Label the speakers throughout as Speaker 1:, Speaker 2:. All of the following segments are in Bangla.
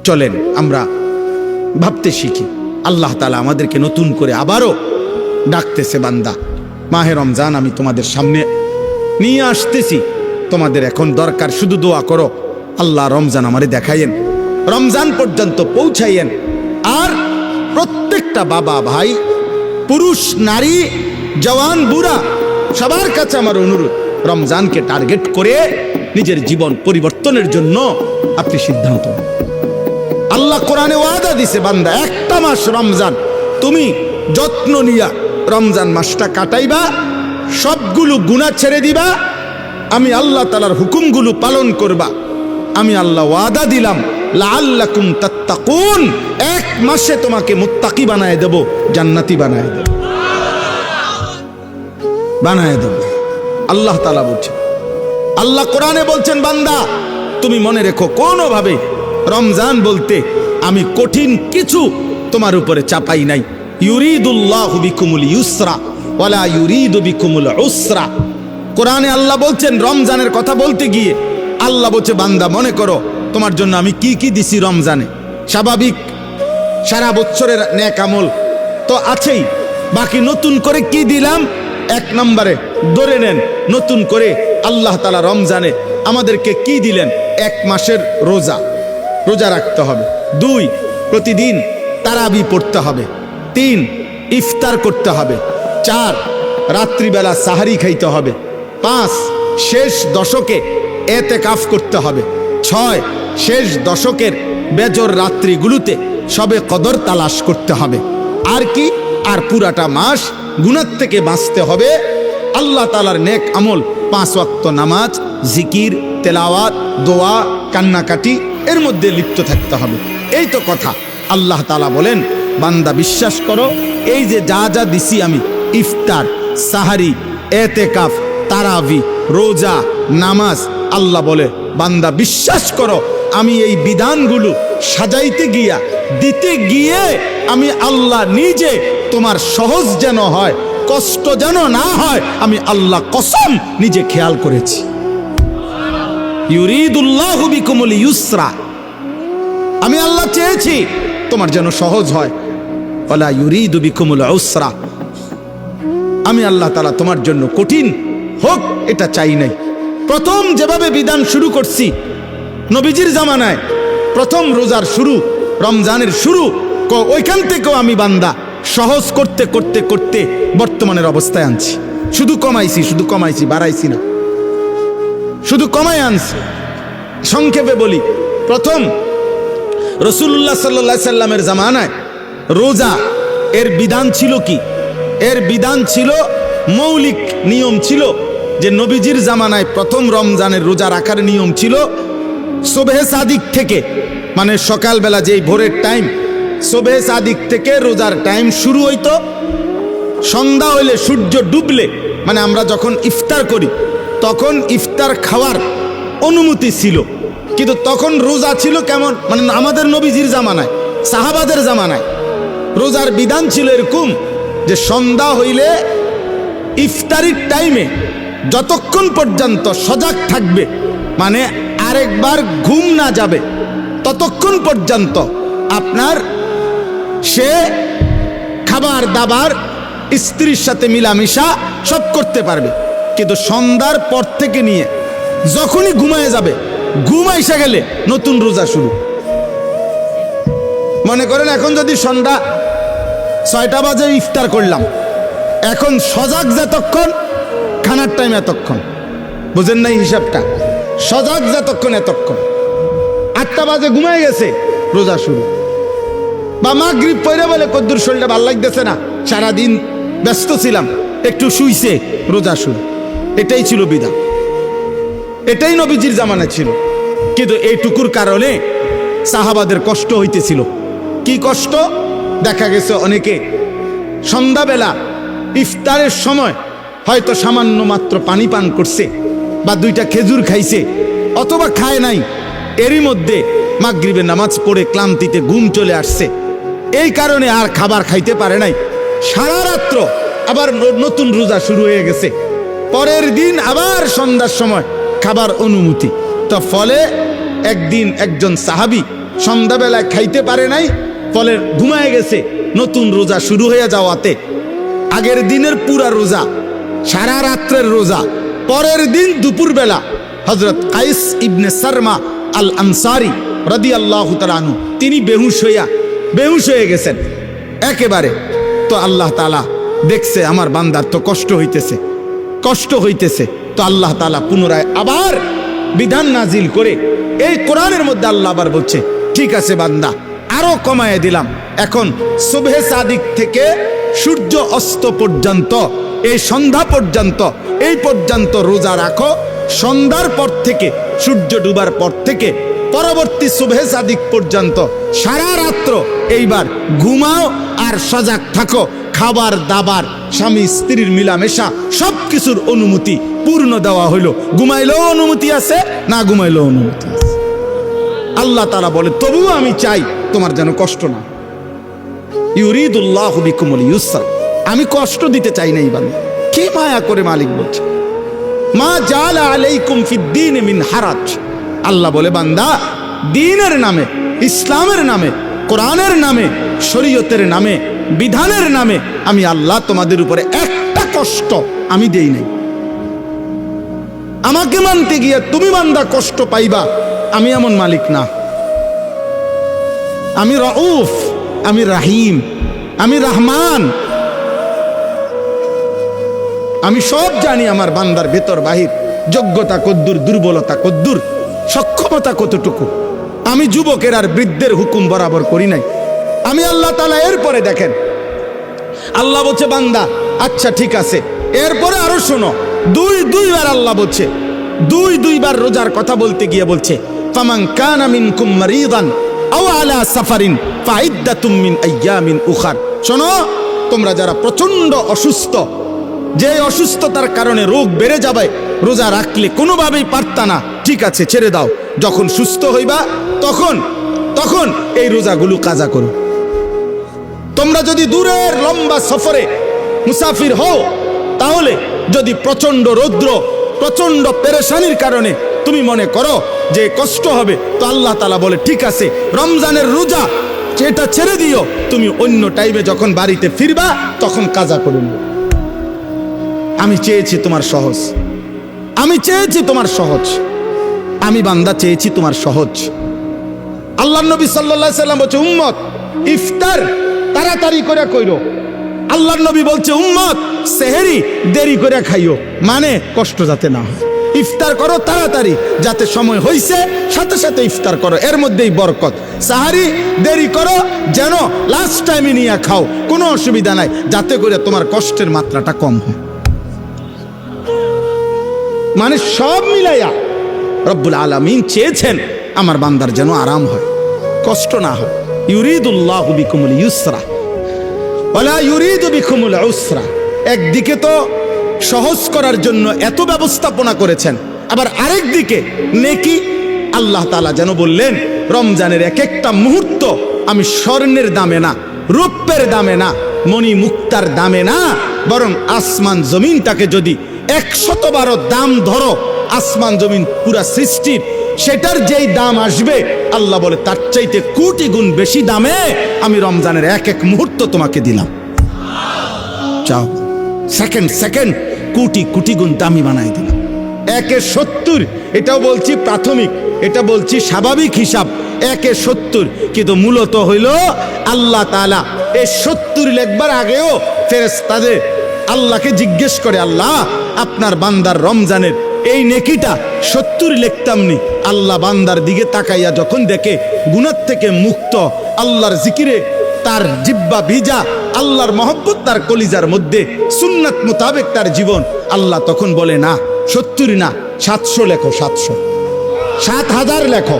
Speaker 1: চলেন আমরা ভাবতে শিখি। আল্লাহ তাআলা আমাদেরকে নতুন করে আবারও ডাকতেছে, বান্দা মাহে রমজান আমি তোমাদের সামনে নিয়ে আসতেছি, তোমাদের এখন দরকার শুধু দোয়া করো, আল্লাহ রমজান আমারে দেখাইয়েন, রমজান পর্যন্ত পৌঁছাইয়েন। আর প্রত্যেকটা বাবা ভাই, পুরুষ নারী, জওয়ান বুড়া, সবার কাছে আমার অনুরোধ, রমজানকে টার্গেট করে নিজের জীবন পরিবর্তনের জন্য আপনি সিদ্ধান্ত নিন। আল্লাহ কোরআনে ওয়াদা দিছে, বান্দা একটা মাস রমজান তুমি যত্ন নিয়া রমজান মাসটা কাটাইবা, সবগুলো গুনাহ ছেড়ে দিবা, আমি আল্লাহ তাআলার হুকুমগুলো পালন করবা, আমি আল্লাহ ওয়াদা দিলাম লাআল্লাকুম তাত্তাকুন, এক মাসে তোমাকে মুত্তাকি বানায় দেব, জান্নাতি বানায় দেব, বানায় দেব। আল্লাহ তাআলা বলছেন, আল্লাহ কোরআনে বলছেন, বান্দা তুমি মনে রেখো কোনোভাবে রমজান বলতে আমি কঠিন কিছু তোমার উপরে চাপাই নাই। ইউরিদুল্লাহু বিকুমুল ইউসরা ওয়ালা ইউরিদু বিকুমুল উসরা। কোরআনে আল্লাহ বলছেন, রমজানের কথা বলতে গিয়ে আল্লাহ বলছে, বান্দা মনে করো তোমার জন্য আমি কি কি দিছি রমজানে। স্বাভাবিক সারা বছরের নেক আমল তো আছেই, বাকি নতুন করে কি দিলাম, এক নম্বরে ধরে নেন, নতুন করে আল্লাহ তাআলা রমজানে আমাদেরকে কি দিলেন, এক মাসের রোজা, রোজা রাখতে হবে। 2, প্রতিদিন তারাবি পড়তে হবে। 3, ইফতার করতে হবে। 4, রাত্রিবেলা সাহারি খাইতে হবে। 5, শেষ দশকে এতেকাফ করতে হবে। 6, শেষ দশকের বেজর রাত্রিগুলোতে সবে কদর তালাশ করতে হবে। আর কি, আর পুরাটা মাস গুনাহ থেকে বাঁচতে হবে। আল্লাহ তাআলার নেক আমল, 5 ওয়াক্ত নামাজ, জিকির, তেলাওয়াত, দোয়া, কান্নাকাটি, এর মধ্যে লিপ্ত থাকতে হবে। এই তো কথা। আল্লাহ তাআলা বলেন, বান্দা বিশ্বাস করো, এই যে যা যা দিছি আমি, ইফতার, সাহারি, এতেকাফ, তারাবি, রোজা, নামাজ, আল্লাহ বলে বান্দা বিশ্বাস করো, আমি এই বিধানগুলো সাজাইতে গিয়া, দিতে গিয়ে আমি আল্লাহ নিজে তোমার সহজ যেন হয়, কষ্ট যেন না হয়, আমি আল্লাহ কসম নিজে খেয়াল করেছি। ইউরিদুল্লাহু বিকুমুল ইউসরা, আমি আল্লাহ চেয়েছি তোমার যেন সহজ হয়, ওয়ালা ইউরিদু বিকুমুল উসরা, আমি আল্লাহ তাআলা তোমার জন্য কঠিন হোক এটা চাই নাই। প্রথম যেভাবে বিধান শুরু করছি নবীজির জামানায়, প্রথম রোজার শুরু, রমজানের শুরু, ওইখান থেকেও আমি বান্দা সহজ করতে করতে করতে বর্তমানের অবস্থায় আনছি। শুধু কমাইছি, বাড়াইছি না, শুধু কমাই আনছি। সংক্ষেপে বলি, প্রথম রাসূলুল্লাহ সাল্লাল্লাহু আলাইহি সাল্লামের জামানায় রোজা এর বিধান ছিল কি, এর বিধান ছিল, মৌলিক নিয়ম ছিল যে নবীজির জামানায় প্রথম রমজানের রোজা রাখার নিয়ম ছিল সুবহে সাদিক থেকে, মানে সকালবেলা যেই ভোরের টাইম, সুবহে সাদিক থেকে রোজার টাইম শুরু হইতো। সন্ধ্যা হইলে, সূর্য ডুবলে, মানে আমরা যখন ইফতার করি তখন ইফতার খাওয়ার অনুমতি ছিল। কিন্তু তখন রোজা ছিল কেমন, মানে আমাদের নবীজির জামানায়, সাহাবাদের জামানায় রোজার বিধান ছিল এরকম যে সন্ধ্যা হইলে ইফতারির টাইমে যতক্ষণ পর্যন্ত সজাগ থাকবে, মানে আরেকবার ঘুম না যাবে, ততক্ষণ পর্যন্ত আপনার সে খাবার দাবার, স্ত্রীর সাথে মিলামিশা সব করতে পারবে। কিন্তু সন্ধ্যার পর থেকে নিয়ে যখনই ঘুমায় যাবে, ঘুম আইসা গেলে নতুন রোজা শুরু। মনে করেন এখন যদি সন্ধ্যা 6টা বাজে ইফতার করলাম, এখন সজাগ যতক্ষণ, খানার টাইম এতক্ষণ, বুঝেন নাই হিসাবটা, সজাগ যতক্ষণ এতক্ষণ। 8টা বাজে ঘুমায় গেছে, রোজা শুরু। বা মাগরিব পড়ে বলে কদ্দুর শরীরটা ভালো লাগতেছে না, সারাদিন ব্যস্ত ছিলাম, একটু শুইছে, রোজা শুরু। এটাই ছিল বিধান, এটাই নবীজির জামানা ছিল। কিন্তু এইটুকুর কারণে সাহাবাদের কষ্ট হইতেছিল। কি কষ্ট? দেখা গেছে অনেকে সন্ধ্যাবেলা ইফতারের সময় হয়তো সামান্য মাত্র পানি পান করছে, বা 2টা খেজুর খাইছে, অথবা খায় নাই, এরই মধ্যে মাগরিবের নামাজ পড়ে ক্লান্তিতে ঘুম চলে আসছে, এই কারণে আর খাবার খাইতে পারে নাই। সারা রাত্র আবার নতুন রোজা শুরু হয়ে গেছে, পরের দিন আবার সন্ধ্যার সময় খাবার অনুমতি। তো ফলে একদিন একজন সাহাবী সন্ধ্যাবেলায় খাইতে পারে নাই, ফলে ঘুমায় গেছে। নতুন রোজা শুরু হয়ে যাওয়াতে আগের দিনের পুরা রোজা, সারা রাত্রের রোজা, পরের দিন দুপুরবেলা হযরত কাইস ইবনে সারমা আল আনসারী রাদিয়াল্লাহু তাআলা আনহু তিনি বেহুশ হয়ে গেছেন একেবারে। তো আল্লাহ তাআলা দেখছে আমার বান্দার তো কষ্ট হইতেছে, তো আল্লাহ তাআলা পুনরায় আবার বিধান নাজিল করে এই কোরআনের মধ্যে আল্লাহ আবার বলছে, ঠিক আছে বান্দা, আরো কমায় দিলাম। এখন সুবহে সাদিক থেকে সূর্য অস্ত পর্যন্ত, এই সন্ধ্যা পর্যন্ত, এই পর্যন্ত রোজা রাখো। সন্ধ্যার পর থেকে, সূর্য ডুবার পর থেকে পরবর্তী সুবহে সাদিক পর্যন্ত সারা রাত্র এইবার ঘুমাও আর সজাগ থাকো। খাবার দাবার, স্বামী স্ত্রীর মিলামেশা, সবকিছুর অনুমতি পূর্ণ দেওয়া হইল। ঘুমাইলেও অনুমতি আছে, না ঘুমাইলেও অনুমতি আছে। আল্লাহ তাআলা বলে, তবুও আমি চাই তোমার যেন কষ্ট না। ইউরিদুল্লাহু বিকুমুল ইউসরা, আমি কষ্ট দিতে চাই না। বান্দা কি মায়া করে মালিক বলছে, মা জাআলা আলাইকুম ফিদ্দীন মিন হারাজ। আল্লাহ বলে, বান্দা দ্বীনের নামে, ইসলামের নামে, কোরআনের নামে, শরীয়তের নামে, বিধানের নামে আমি আল্লাহ তোমাদের উপরে একটা কষ্ট আমি দেই নাই। আমাকে মানতে গিয়ে তুমি বান্দা কষ্ট পাইবা, আমি এমন মালিক না। আমি রউফ, আমি রাহিম, আমি রহমান। আমি সব জানি আমার বান্দার ভেতর বাহির, যোগ্যতা কদ্দুর, দুর্বলতা কদ্দুর, সক্ষমতা কতটুকু। আমি যুবকের আর বৃদ্ধের হুকুম বরাবর করি নাই। আমি আল্লাহ তাআলা এরপরে দেখেন, আল্লাহ বলছে বান্দা আচ্ছা ঠিক আছে, এরপরে আরো শোনো। দুইবার আল্লাহ বলছে, দুইবার রোজার কথা বলতে গিয়ে বলছে, ফামান কানা মিনকুম মারিদান আও আলা সাফারিন ফাইদ্দাতুম মিন আইয়ামিন উখার। শোনো, তোমরা যারা প্রচন্ড অসুস্থ, যে অসুস্থতার কারণে রোগ বেড়ে যাবে, রোজা রাখলে কোনোভাবেই পারতা না, ঠিক আছে ছেড়ে দাও। যখন সুস্থ হইবা তখন এই রোজাগুলো কাজা করো। তোমরা যদি দূরের লম্বা সফরে মুসাফির হও, তাহলে যদি প্রচন্ড রৌদ্র, প্রচন্ড পেরেশানির কারণে তুমি মনে করো যে কষ্ট হবে, তো আল্লাহ তাআলা বলে ঠিক আছে, রমজানের রোজা যেটা ছেড়ে দিও, তুমি অন্য টাইমে যখন বাড়িতে ফিরবা তখন কাজা করুন। আমি চেয়েছি তোমার সহজ, আমি চেয়েছি তোমার সহজ, আমি বান্দা চেয়েছি তোমার সহজ। আল্লাহর নবী সাল্লাল্লাহু আলাইহি সাল্লাম বলছে, উম্মত ইফতার তাড়াতাড়ি করে কইরো। আল্লাহর নবী বলছে, উম্মত সেহরি দেরি করে খাইও, মানে কষ্ট যাতে না হয়। ইফতার করো তাড়াতাড়ি, যাতে সময় হইছে সাথে সাথে ইফতার করো, এর মধ্যেই বরকত। সাহারি দেরি করো, যেন লাস্ট টাইমে নিয়ে খাও, কোনো অসুবিধা নাই, যাতে করে তোমার কষ্টের মাত্রাটা কম হয়। মানে সব মিলাইয়া রব্বুল আলামিন চেয়েছেন আমার বান্দার যেন আরাম হয়, কষ্ট না হয়। ইউরিদুল্লাহু বিকুমুল ইউসরা ওয়ালা ইউরিদু বিকুমুল উসরা। একদিকে তো সহজ করার জন্য এত ব্যবস্থাপনা করেছেন, আবার আরেক দিকে নেকি। আল্লাহ তাআলা যেন বললেন, রমজানের এক একটা মুহূর্ত আমি স্বর্ণের দামে না, রূপের দামে না, মণি মুক্তার দামে না, বরং আসমান জমিনটাকে যদি 112 দাম ধরো, আসমান জমিন পুরা সৃষ্টির, সেটার যেই দাম আসবে, আল্লাহ বলে তার চাইতে কোটি গুণ বেশি দামে আমি রমজানের এক এক মুহূর্ত তোমাকে দিলাম। চাও, সেকেন্ড কোটি গুণ দামি বানাই দিলাম। 1/70, এটাও বলছি প্রাথমিক, এটা বলছি স্বাভাবিক হিসাব, 1/70, কিন্তু মূলত হইল আল্লাহ তাআলা এই 70 লেখবার আগেও ফেরেশতাদের আল্লাহকে জিজ্ঞেস করে, আল্লাহ আপনার বান্দার রমজানের এই নেকিটা 70 লিখতামনি। আল্লাহ বান্দার দিকে তাকাইয়া যখন দেখে গুনাহ থেকে মুক্ত, আল্লাহর জিকিরে তার জিহ্বা ভিজা, আল্লাহর মহব্বত তার কলিজার মধ্যে, সুন্নাত মোতাবেক তার জীবন, আল্লাহ তখন বলে না 70 না, 700 লেখো, 700, 7,000 লেখো,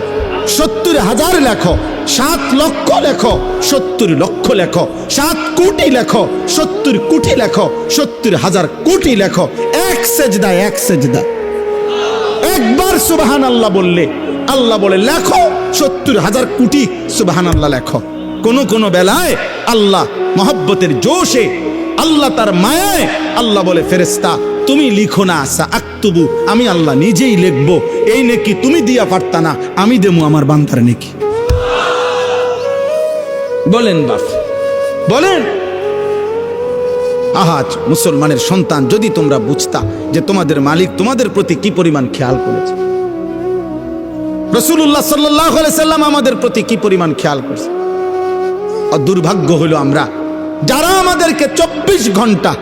Speaker 1: 70,000 লেখো, 7 লক্ষ লেখো, 70 লক্ষ লেখো, 7 কোটি লেখো, 70 কোটি লেখো, 70,000 কোটি লেখো। এক সেজদা একবার সুবহানাল্লাহ বললে আল্লাহ বলে লেখো 70,000 কোটি সুবহানাল্লাহ লেখো। কোন বেলায় আল্লাহ মহব্বতের জোশে, আল্লাহ তার মায়ায় আল্লাহ বলে, ফেরেশতা তুমি লিখো না, সাআকতুবু, আমি আল্লাহ নিজেই লিখবো। এই নেকি তুমি দিয়া পারতা না, আমি দেবো আমার বান্দার নেকি। বলেন বাপ, বলেন। আহাজ মুসলমানের সন্তান, যদি তোমরা বুঝতা যে তোমাদের মালিক তোমাদের প্রতি কি পরিমাণ খেয়াল করেছে, রাসূলুল্লাহ সাল্লাল্লাহু আলাইহি সাল্লাম আমাদের প্রতি কি পরিমাণ খেয়াল করছে। আর দুর্ভাগ্য হলো আমরা যারা আমাদেরকে 24 ঘন্টা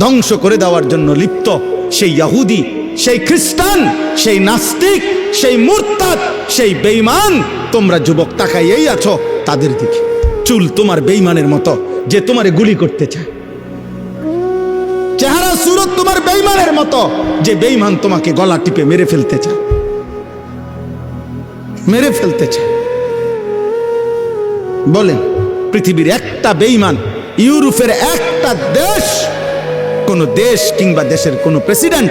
Speaker 1: ধ্বংস করে দেওয়ার জন্য লিপ্ত, সেই ইহুদি, সেই খ্রিস্টান, সেই নাস্তিক, সেই মুরতাদ, সেই বেঈমান, তোমরা যুবক তাকাইয়েই আছো তাদের দিকে। চুল তোমার বেঈমানের মতো, যে তোমারে গুলি করতে চায়। চেহারা সুরত তোমার বেঈমানের মতো, যে বেঈমান তোমাকে গলা টিপে মেরে ফেলতে চায়, মেরে ফেলতে চায়। বলেন, পৃথিবীর একটা বেঈমান, ইউরোপের একটা দেশ, কোন দেশ কিংবা দেশের কোন প্রেসিডেন্ট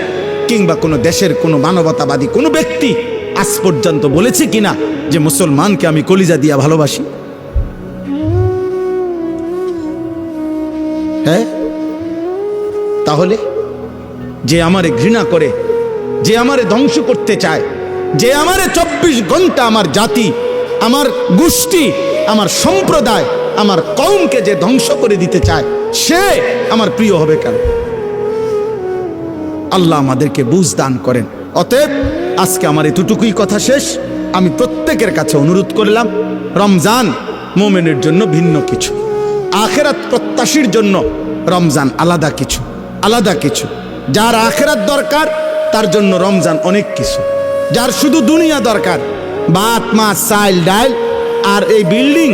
Speaker 1: কিংবা কোন দেশের কোন মানবতাবাদী কোন ব্যক্তি আজ পর্যন্ত বলেছে কিনা যে মুসলমানকে আমি কলিজা দিয়া ভালোবাসি? হ্যাঁ, তাহলে যে আমারে ঘৃণা করে, যে আমারে ধ্বংস করতে চায়, যে আমারে 24 ঘন্টা আমার জাতি, আমার গোষ্ঠী, আমার সম্প্রদায়, আমার কওমকে যে ধ্বংস করে দিতে চায়, সে আমার প্রিয় হবে কেন? আল্লাহ আমাদেরকে বুঝ দান করেন। অতএব আজকে আমার এতটুকুই কথা শেষ। আমি প্রত্যেকের কাছে অনুরোধ করলাম, রমজান মুমিনের জন্য ভিন্ন কিছু, আখিরাত প্রত্যাশীর জন্য রমজান আলাদা কিছু, আলাদা কিছু। যার আখিরাত দরকার তার জন্য রমজান অনেক কিছু। যার শুধু দুনিয়া দরকার, ভাত মাছ চাল ডাল আর এই বিল্ডিং,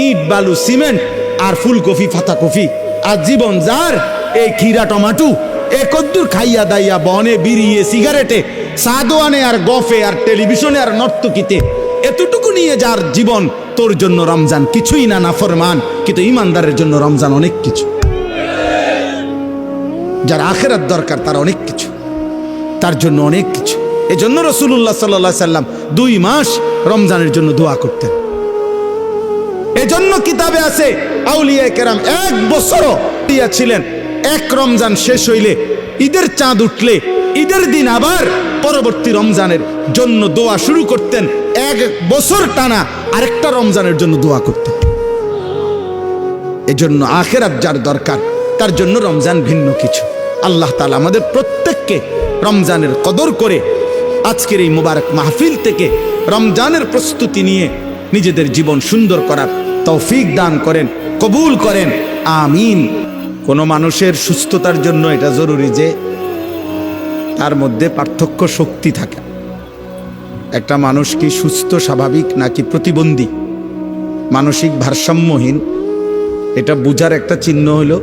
Speaker 1: ইট বালু সিমেন্ট আর ফুলকপি পাতাকপি, আর জীবন যার এই খিরা টমাটো, এ কদ্দুর খাইয়া দাইয়া বনে বিড়িয়ে সিগারেটে সাদোয়ানে আর গফে আর টেলিভিশনে আর নর্তকিতে, এতটুকু নিয়ে যার জীবন, তোর জন্য রমজান কিছুই না, নাফরমান। কিন্তু ইমানদারের জন্য রমজান অনেক কিছু। যার আখিরাত দরকার তার অনেক কিছু, তার জন্য অনেক কিছু। এজন্য রাসূলুল্লাহ সাল্লাল্লাহু আলাইহি সাল্লাম 2 মাস রমজানের জন্য দোয়া করতেন। এজন্য কিতাবে আছে আউলিয়ায়ে কেরাম 1 বছরও ছিলেন। এক রমজান শেষ হইলে, ঈদের চাঁদ উঠলে, ঈদের দিন আবার পরবর্তী রমজানের জন্য দোয়া শুরু করতেন। 1 বছর টানা আরেকটা রমজানের জন্য দোয়া করতেন। এজন্য আখিরাত যার দরকার তার জন্য রমজান ভিন্ন কিছু। আল্লাহ তাআলা আমাদের প্রত্যেককে রমজানের কদর করে আজকের এই মুবারক মাহফিল থেকে রমজানের প্রস্তুতি নিয়ে নিজেদের জীবন সুন্দর করার তৌফিক দান করেন, কবুল করেন, আমিন। কোনো মানুষের সুস্থতার জন্য এটা জরুরি যে তার মধ্যে পার্থক্য শক্তি থাকে। একটা মানুষ কি সুস্থ স্বাভাবিক নাকি প্রতিবন্ধী, মানসিক ভারসাম্যহীন, এটা বুঝার একটা চিহ্ন হলো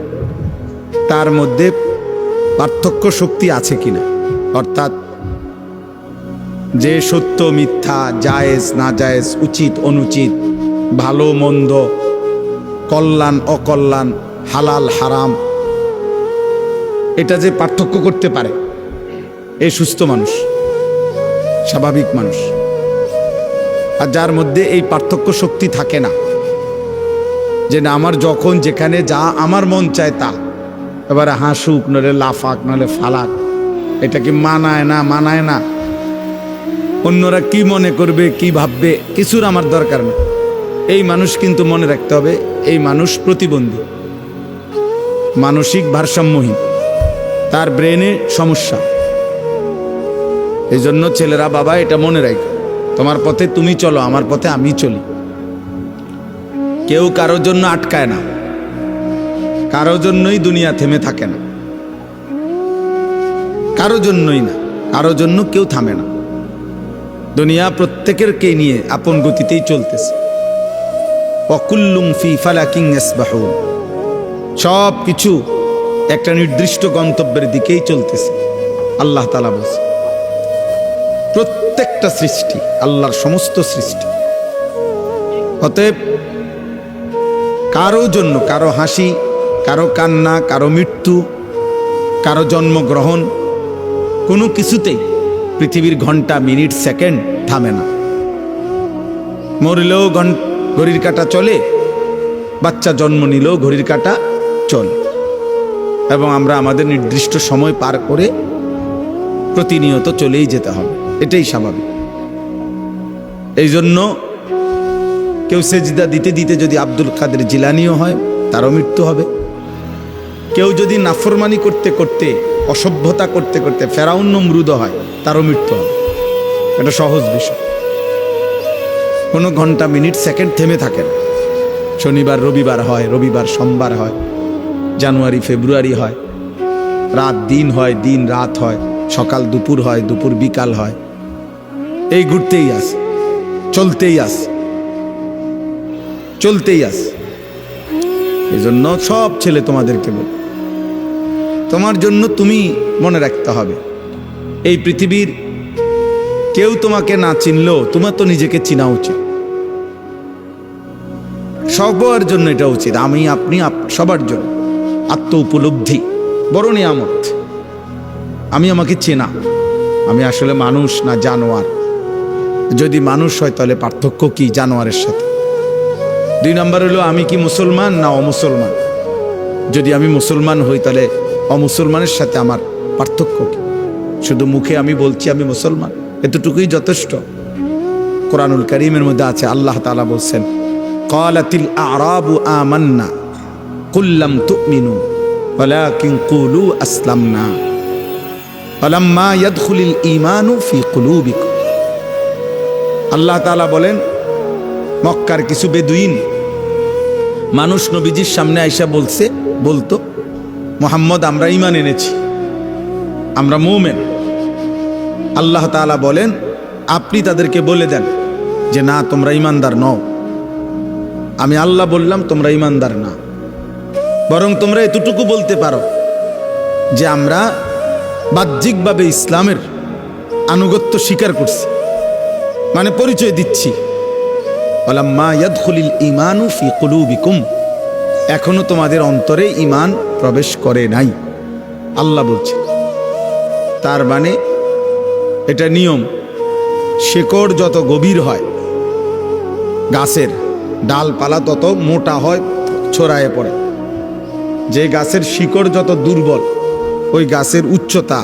Speaker 1: তার মধ্যে পার্থক্য শক্তি আছে কিনা। অর্থাৎ যে সত্য মিথ্যা, জায়েজ না জায়েজ, উচিত অনুচিত, ভালো মন্দ, কল্যাণ অকল্যাণ, হালাল হারাম, এটা যে পার্থক্য করতে পারে, এ সুস্থ মানুষ, স্বাভাবিক মানুষ। আর যার মধ্যে এই পার্থক্য শক্তি থাকে না, যে না আমার যখন যেখানে যা আমার মন চায় তা, এবারে হাসুক নলে লাফাক নলে ফালাক, এটা কি মানায় না, মানায় না, অন্যরা কি মনে করবে কি ভাববে, কিছুর আমার দরকার না। এই মানুষ কিন্তু মনে রাখতে হবে, এই মানুষ প্রতিবন্ধী, মানসিক ভারসাম্যহীন, তার ব্রেনে সমস্যা। এই জন্য ছেলেরা, বাবা এটা মনে রাখো, তোমার পথে তুমি চলো, আমার পথে আমি চলি। কেউ কারোর জন্য আটকায় না, কারোর জন্যই দুনিয়া থেমে থাকে না, কারোর জন্যই না, কারোর জন্য কেউ থামে না। দুনিয়া প্রত্যেকেরকে নিয়ে আপন গতিতেই চলতেছে। ওয়াকুল্লুম ফি ফালাকিন ইয়াসবাহুন, সব কিছু একটা নির্দিষ্ট গন্তব্যের দিকেই চলতেছে। আল্লাহ তাআলা বলছে প্রত্যেকটা সৃষ্টি, আল্লাহর সমস্ত সৃষ্টি। অতএব কারো জন্য, কারো হাসি, কারো কান্না, কারো মৃত্যু, কারো জন্মগ্রহণ, কোনো কিছুতেই পৃথিবীর ঘন্টা মিনিট সেকেন্ড থামে না। মরলেও ঘড়ির কাঁটা চলে, বাচ্চা জন্ম নিলেও ঘড়ির কাঁটা চলে, এবং আমরা আমাদের নির্দিষ্ট সময় পার করে প্রতিনিয়ত চলেই যেতে হবে, এটাই স্বাভাবিক। এই জন্য কেউ সেজদা দিতে দিতে যদি আব্দুল কাদের জিলানিও হয়, তারও মৃত্যু হবে। কেউ যদি নাফরমানি করতে করতে, অসভ্যতা করতে করতে ফেরাউন নমরুদ হয়, তারও মৃত্যু হবে। এটা সহজ বিষয়, কোনো ঘন্টা মিনিট সেকেন্ড থেমে থাকে না। শনিবার রবিবার হয়, রবিবার সোমবার হয়, জানুয়ারি ফেব্রুয়ারি হয়, রাত দিন হয়, দিন রাত হয়, সকাল দুপুর হয়, দুপুর বিকাল হয়। এই ঘুরতেই আস, চলতেই আস, চলতেই আস। এই জন্য সব ছেলে তোমাদেরকে বল, তোমার জন্য তুমি মনে রাখতে হবে, এই পৃথিবীর কেউ তোমাকে না চিনলেও তোমার তো নিজেকে চিনা উচিত। সবার জন্য এটা উচিত, আমি আপনি সবার জন্য। আত্ম উপলব্ধি বড় নিয়ামত। আমি আমাকে চেনা, আমি আসলে মানুষ না জানোয়ার। যদি মানুষ হয় তাহলে পার্থক্য কি জানোয়ারের সাথে? 2 নম্বর হলো আমি কি মুসলমান না অমুসলমান। যদি আমি মুসলমান হই তাহলে অমুসলমানের সাথে আমার পার্থক্য কি? শুধু মুখে আমি বলছি আমি মুসলমান, এতটুকুই যথেষ্ট। কোরআনুল কারীমের মধ্যে আছে, আল্লাহ তাআলা বলছেন, ক্বালাতিল আ'রাবু আমান্না কুল লাম তু'মিনু ওয়ালাকিন কুলু আসলামনা ফালাম্মা ইয়াদখুলিল ঈমানু ফি কুলুবিকুম। আল্লাহ তাআলা বলেন, মক্কার কিছু বেদুইন মানুষ নবীজির সামনে আইসা বলতো, মুহাম্মদ আমরা ঈমান এনেছি, আমরা মুমিন। আল্লাহ তাআলা বলেন, আপনি তাদেরকে বলে দেন যে না, তোমরা ঈমানদার নও। আমি আল্লাহ বললাম তোমরা ঈমানদার না, বরং তোমরা এতটুকু বলতে পারো যে আমরা বাহ্যিকভাবে ইসলামের আনুগত্য স্বীকার করছি, মানে পরিচয় দিচ্ছি। ওয়ালাম্মা ইয়াদখুলিল ঈমানু ফি কুলুবিকুম, এখনো তোমাদের অন্তরে ঈমান প্রবেশ করে নাই, আল্লাহ বলছে। তার মানে এটা নিয়ম, শেকড় যত গভীর হয়, গাছের ডালপালা তত মোটা হয়, ছড়ায় পড়ে। যে গাছের শিকড় যত দুর্বল, ওই গাছের উচ্চতা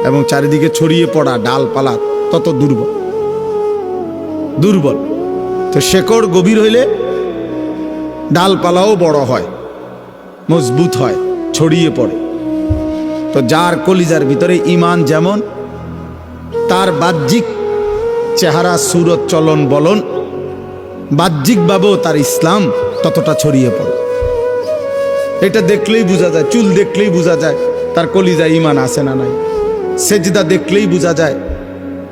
Speaker 1: এবং চারিদিকে ছড়িয়ে পড়া ডালপালা তত দুর্বল। তো শেকড় গভীর হইলে ডালপালাও বড় হয়, মজবুত হয়, ছড়িয়ে পড়ে। তো যার কলিজার ভিতরে ঈমান যেমন, তার বাহ্যিক চেহারা, সুরত, চলন বলন, বাহ্যিকভাবেও তার ইসলাম ততটা ছড়িয়ে পড়ে। এটা দেখলেই বোঝা যায়, চুল দেখলেই বোঝা যায় তার কলিজায় ঈমান আছে না নাই। সেজদা দেখলেই বোঝা যায়,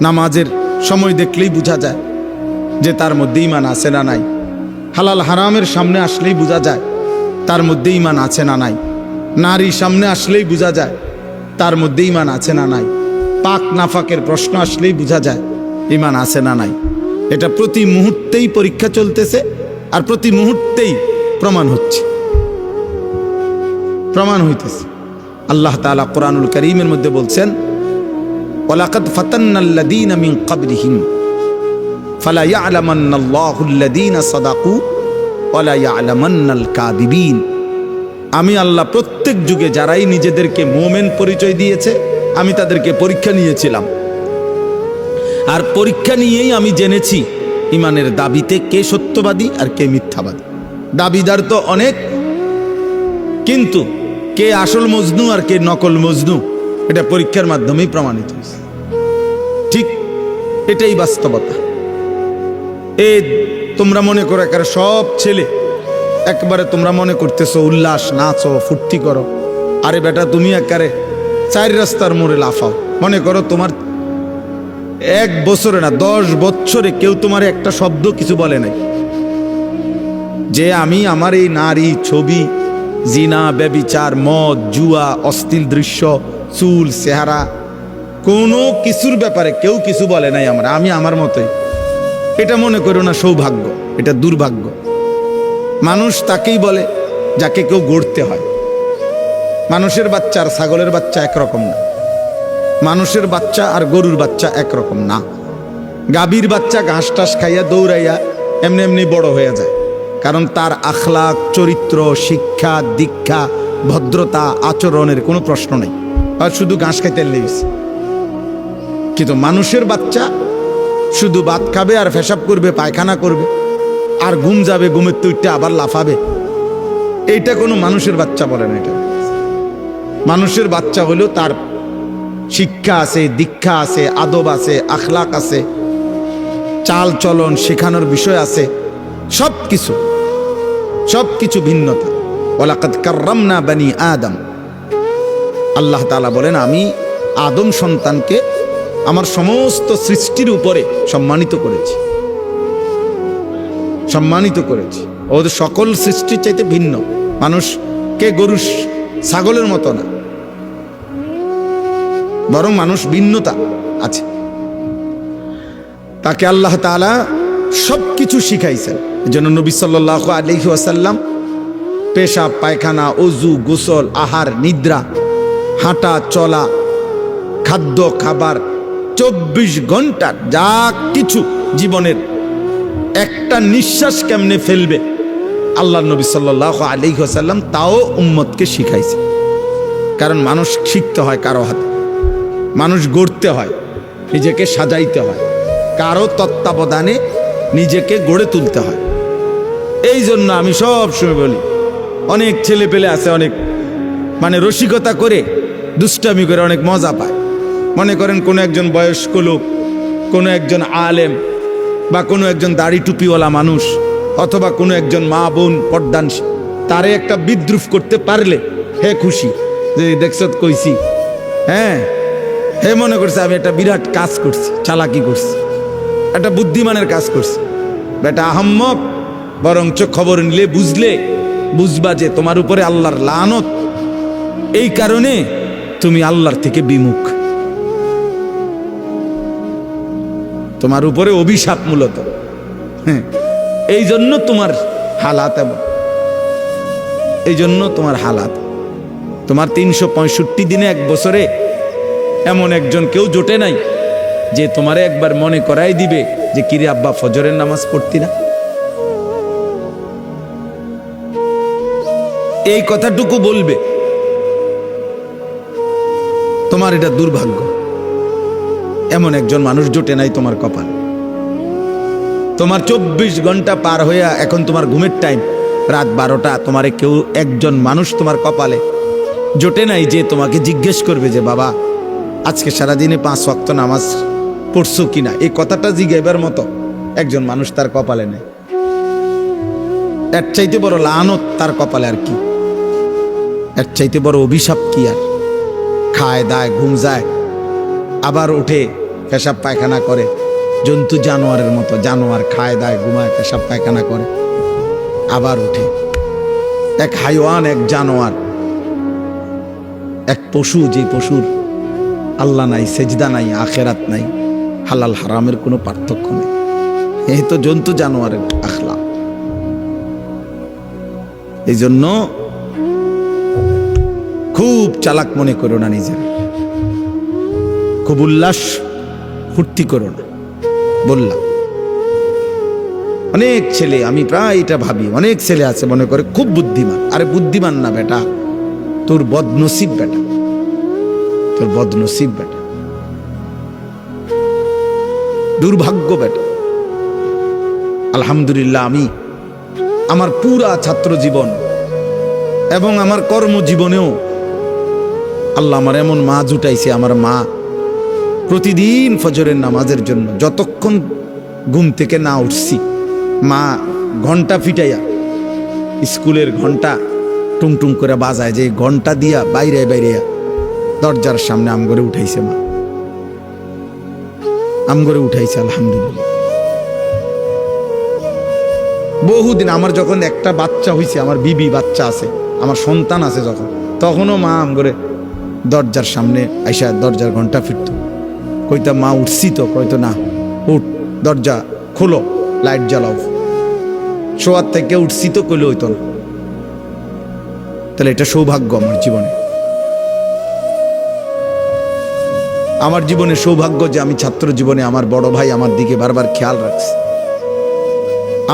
Speaker 1: নামাজের সময় দেখলেই বোঝা যায় যে তার মধ্যে ঈমান আছে না নাই। হালাল হারামের সামনে আসলেই বোঝা যায় তার মধ্যে ঈমান আছে না নাই। নারী সামনে আসলেই বোঝা যায় তার মধ্যে ঈমান আছে না নাই। পাক নাফাকের প্রশ্ন আসলেই বোঝা যায় ঈমান আছে না নাই। এটা প্রতি মুহূর্তেই পরীক্ষা চলতেছে, আর প্রতি মুহূর্তেই প্রমাণ হইতেছে। আল্লাহ তাআলা কোরআনুল কারীমের মধ্যে বলছেন, ওয়ালাকাদ ফাতান্নাল্লাযীনা মিন ক্বাবলিহিম ফালা ইয়া'লামান্নাল্লাহুল্লাযীনা সাদাকু ওয়ালা ইয়া'লামান্নাল কাযিবিন। আমি আল্লাহ প্রত্যেক যুগে যারাই নিজেদেরকে মুমিন পরিচয় দিয়েছে, আমি তাদেরকে পরীক্ষা নিয়েছিলাম, আর পরীক্ষা নিয়েই আমি জেনেছি ঈমানের দাবিতে কে সত্যবাদী আর কে মিথ্যাবাদী। দাবিদার তো অনেক, কিন্তু কে আসল মজনু আর কে নকল মজনু, এটা পরীক্ষার মাধ্যমেই প্রমাণিত হয়েছে। ঠিক এটাই বাস্তবতা। তোমরা মনে করো একেবারে সব ছেলে একবারে তোমরা মনে করতেছো উল্লাস, নাচো, ফুর্তি করো। আরে বেটা, তুমি একেবারে 4 রাস্তার মোড়ে লাফাও। মনে করো তোমার 1 বছরে না 10 বছরে কেউ তোমার একটা শব্দ কিছু বলে নাই, যে আমি আমার এই নারী, ছবি, জিনা, ব্যভিচার, মদ, জুয়া, অশ্লীল দৃশ্য, চুল, চেহারা, কোনো কিছুর ব্যাপারে কেউ কিছু বলে নাই আমি আমার মতোই। এটা মনে করো না সৌভাগ্য, এটা দুর্ভাগ্য। মানুষ তাকেই বলে যাকে কেউ গড়তে হয়। মানুষের বাচ্চা আর ছাগলের বাচ্চা একরকম না, মানুষের বাচ্চা আর গরুর বাচ্চা একরকম না। গাভীর বাচ্চা ঘাস টাস খাইয়া দৌড়াইয়া এমনি এমনি বড় হয়ে যায়, কারণ তার আখলাক, চরিত্র, শিক্ষা, দীক্ষা, ভদ্রতা, আচরণের কোনো প্রশ্ন নেই, আর শুধু ঘাস খাইতে লেগেছে। কিন্তু মানুষের বাচ্চা শুধু ভাত খাবে আর পেশাব করবে, পায়খানা করবে, আর ঘুম যাবে, ঘুমের তুইটা আবার লাফাবে। এইটা কোনো মানুষের বাচ্চা বলে না। এটা মানুষের বাচ্চা হলেও তার শিক্ষা আছে, দীক্ষা আছে, আদব আছে, আখলাক আছে, চাল চলন শেখানোর বিষয় আছে, সবকিছু ভিন্নতা। ওয়ালাকাদ কাররামনা বানি আদম, আল্লাহ তাআলা বলেন আমি আদম সন্তানকে আমার সমস্ত সৃষ্টির উপরে সম্মানিত করেছি। ওদের সকল সৃষ্টির চাইতে ভিন্ন। মানুষকে গরু ছাগলের মতো না, বরং মানুষ ভিন্নতা আছে। তাকে আল্লাহ তাআলা সবকিছু শিখাইছেন। এজন্য নবী সাল্লাল্লাহু আলাইহি ওয়াসাল্লাম পেশাব পায়খানা, ওযু, গোসল, আহার, নিদ্রা, হাঁটা চলা, খাদ্য খাবার 24 ঘন্টা যা কিছু জীবনের একটা নিঃশ্বাস কেমনে ফেলবে আল্লাহ নবী সাল্লাল্লাহু আলাইহি ওয়াসাল্লাম তাও উম্মতকে শিখাইছে। কারণ মানুষ শিখতে হয় কারো হাতে, মানুষ গড়তে হয়, নিজেকে সাজাইতে হয়, কারো তত্ত্বাবধানে নিজেকে গড়ে তুলতে হয়। এই জন্য আমি সব সময় বলি, অনেক ছেলে পেলে আছে, অনেক রসিকতা করে দুষ্টামি করে অনেক মজা পায়। মনে করেন কোনো একজন বয়স্ক লোক, কোনো একজন আলেম, বা কোনো একজন দাড়ি টুপিওয়ালা মানুষ, অথবা কোনো একজন মা বোন পর্দানশী, তারে একটা বিদ্রুপ করতে পারলে হে খুশি যে দেখছত কইছি, হ্যাঁ হে মনে করছে আমি একটা বিরাট কাজ করছি, চালাকি করছি, একটা বুদ্ধিমানের কাজ করছি। বেটা আহম্মক, বরঞ্চ খবর নিলে বুঝবা যে তোমার উপরে আল্লাহর লানত, এই কারণে তুমি আল্লাহর থেকে বিমুখ, তোমার উপরে অভিশাপ মূলত। হ্যাঁ, এই জন্য তোমার হালাত এমন, এই জন্য তোমার হালাত। তোমার 365 দিনে এক বছরে এমন একজন কেউ জোটে নাই যে তোমারে একবার মনে করাই দিবে যে কিরে আব্বা ফজরের নামাজ পড়তি না। এই কথাটুকু বলবে, তোমার এটা দুর্ভাগ্য, এমন একজন মানুষ জোটে নাই তোমার কপাল। তোমার 24 ঘন্টা পার হইয়া এখন তোমার ঘুমের টাইম রাত 12টা, তোমারে কেউ একজন মানুষ তোমার কপালে জোটে নাই যে তোমাকে জিজ্ঞেস করবে যে বাবা আজকে সারাদিনে 5 ওয়াক্ত নামাজ পড়ছো কিনা। এই কথাটা জিজ্ঞাইবার মতো একজন মানুষ তার কপালে নেই। এর চাইতে বড় লানত তার কপালে আর কি, এর চাইতে বড় অভিশাপ কি আর। খায় দায় ঘুম যায়, আবার উঠে পেশাব পায়খানা করে, জন্তু জানোয়ারের মতো। জানোয়ার খায় দায় ঘুমায় পেশাব পায়খানা করে, আবার উঠে। এক হাইওয়ান, এক জানোয়ার, এক পশু, যে পশুর আল্লাহ নাই, সেজদা নাই, আখেরাত নাই, হালাল হারামের কোনো পার্থক্য নেই। এই তো জন্তু জানোয়ারের আখলাক। এই জন্য খুব চালাক মনে করো না নিজের, খুব উল্লাস ফুর্তি করো না। বললাম অনেক ছেলে, আমি প্রায় এটা ভাবি, অনেক ছেলে আছে মনে করে খুব বুদ্ধিমান। আরে বুদ্ধিমান না বেটা, তোর বদনসিব বেটা, তোর বদনসিব বেটা, দুর্ভাগ্য বেটা। আলহামদুলিল্লাহ আমি আমার পুরা ছাত্র জীবন এবং আমার কর্মজীবনেও আল্লাহ আমার এমন মা জুটাইছে। আমার মা প্রতিদিন ফজরের নামাজের জন্য যতক্ষণ ঘুম থেকে না উঠছি, মা ঘন্টা ফিটাইয়া, স্কুলের ঘন্টা টুংটুং করে বাজায়, যে ঘন্টা দিয়া বাইরে দরজার সামনে আমগরে উঠাইছে। মা আমগরে উঠাইছে আলহামদুলিল্লাহ। বহুদিন আমার যখন একটা বাচ্চা হয়েছে, আমার বিবি বাচ্চা আছে, আমার সন্তান আছে, যখন তখনও মা আমগরে দরজার সামনে আইসা দরজার ঘন্টা ফিরত। কইতাম মা উঠছি তো, কইতো না উঠ, দরজা খোলো, লাইট জ্বালাও। শোয়ার থেকে উঠছি তো কইলে হইতো না। তাহলে এটা সৌভাগ্য আমার জীবনে, আমার জীবনে সৌভাগ্য যে আমি ছাত্র জীবনে আমার বড় ভাই আমার দিকে বারবার খেয়াল রাখছে।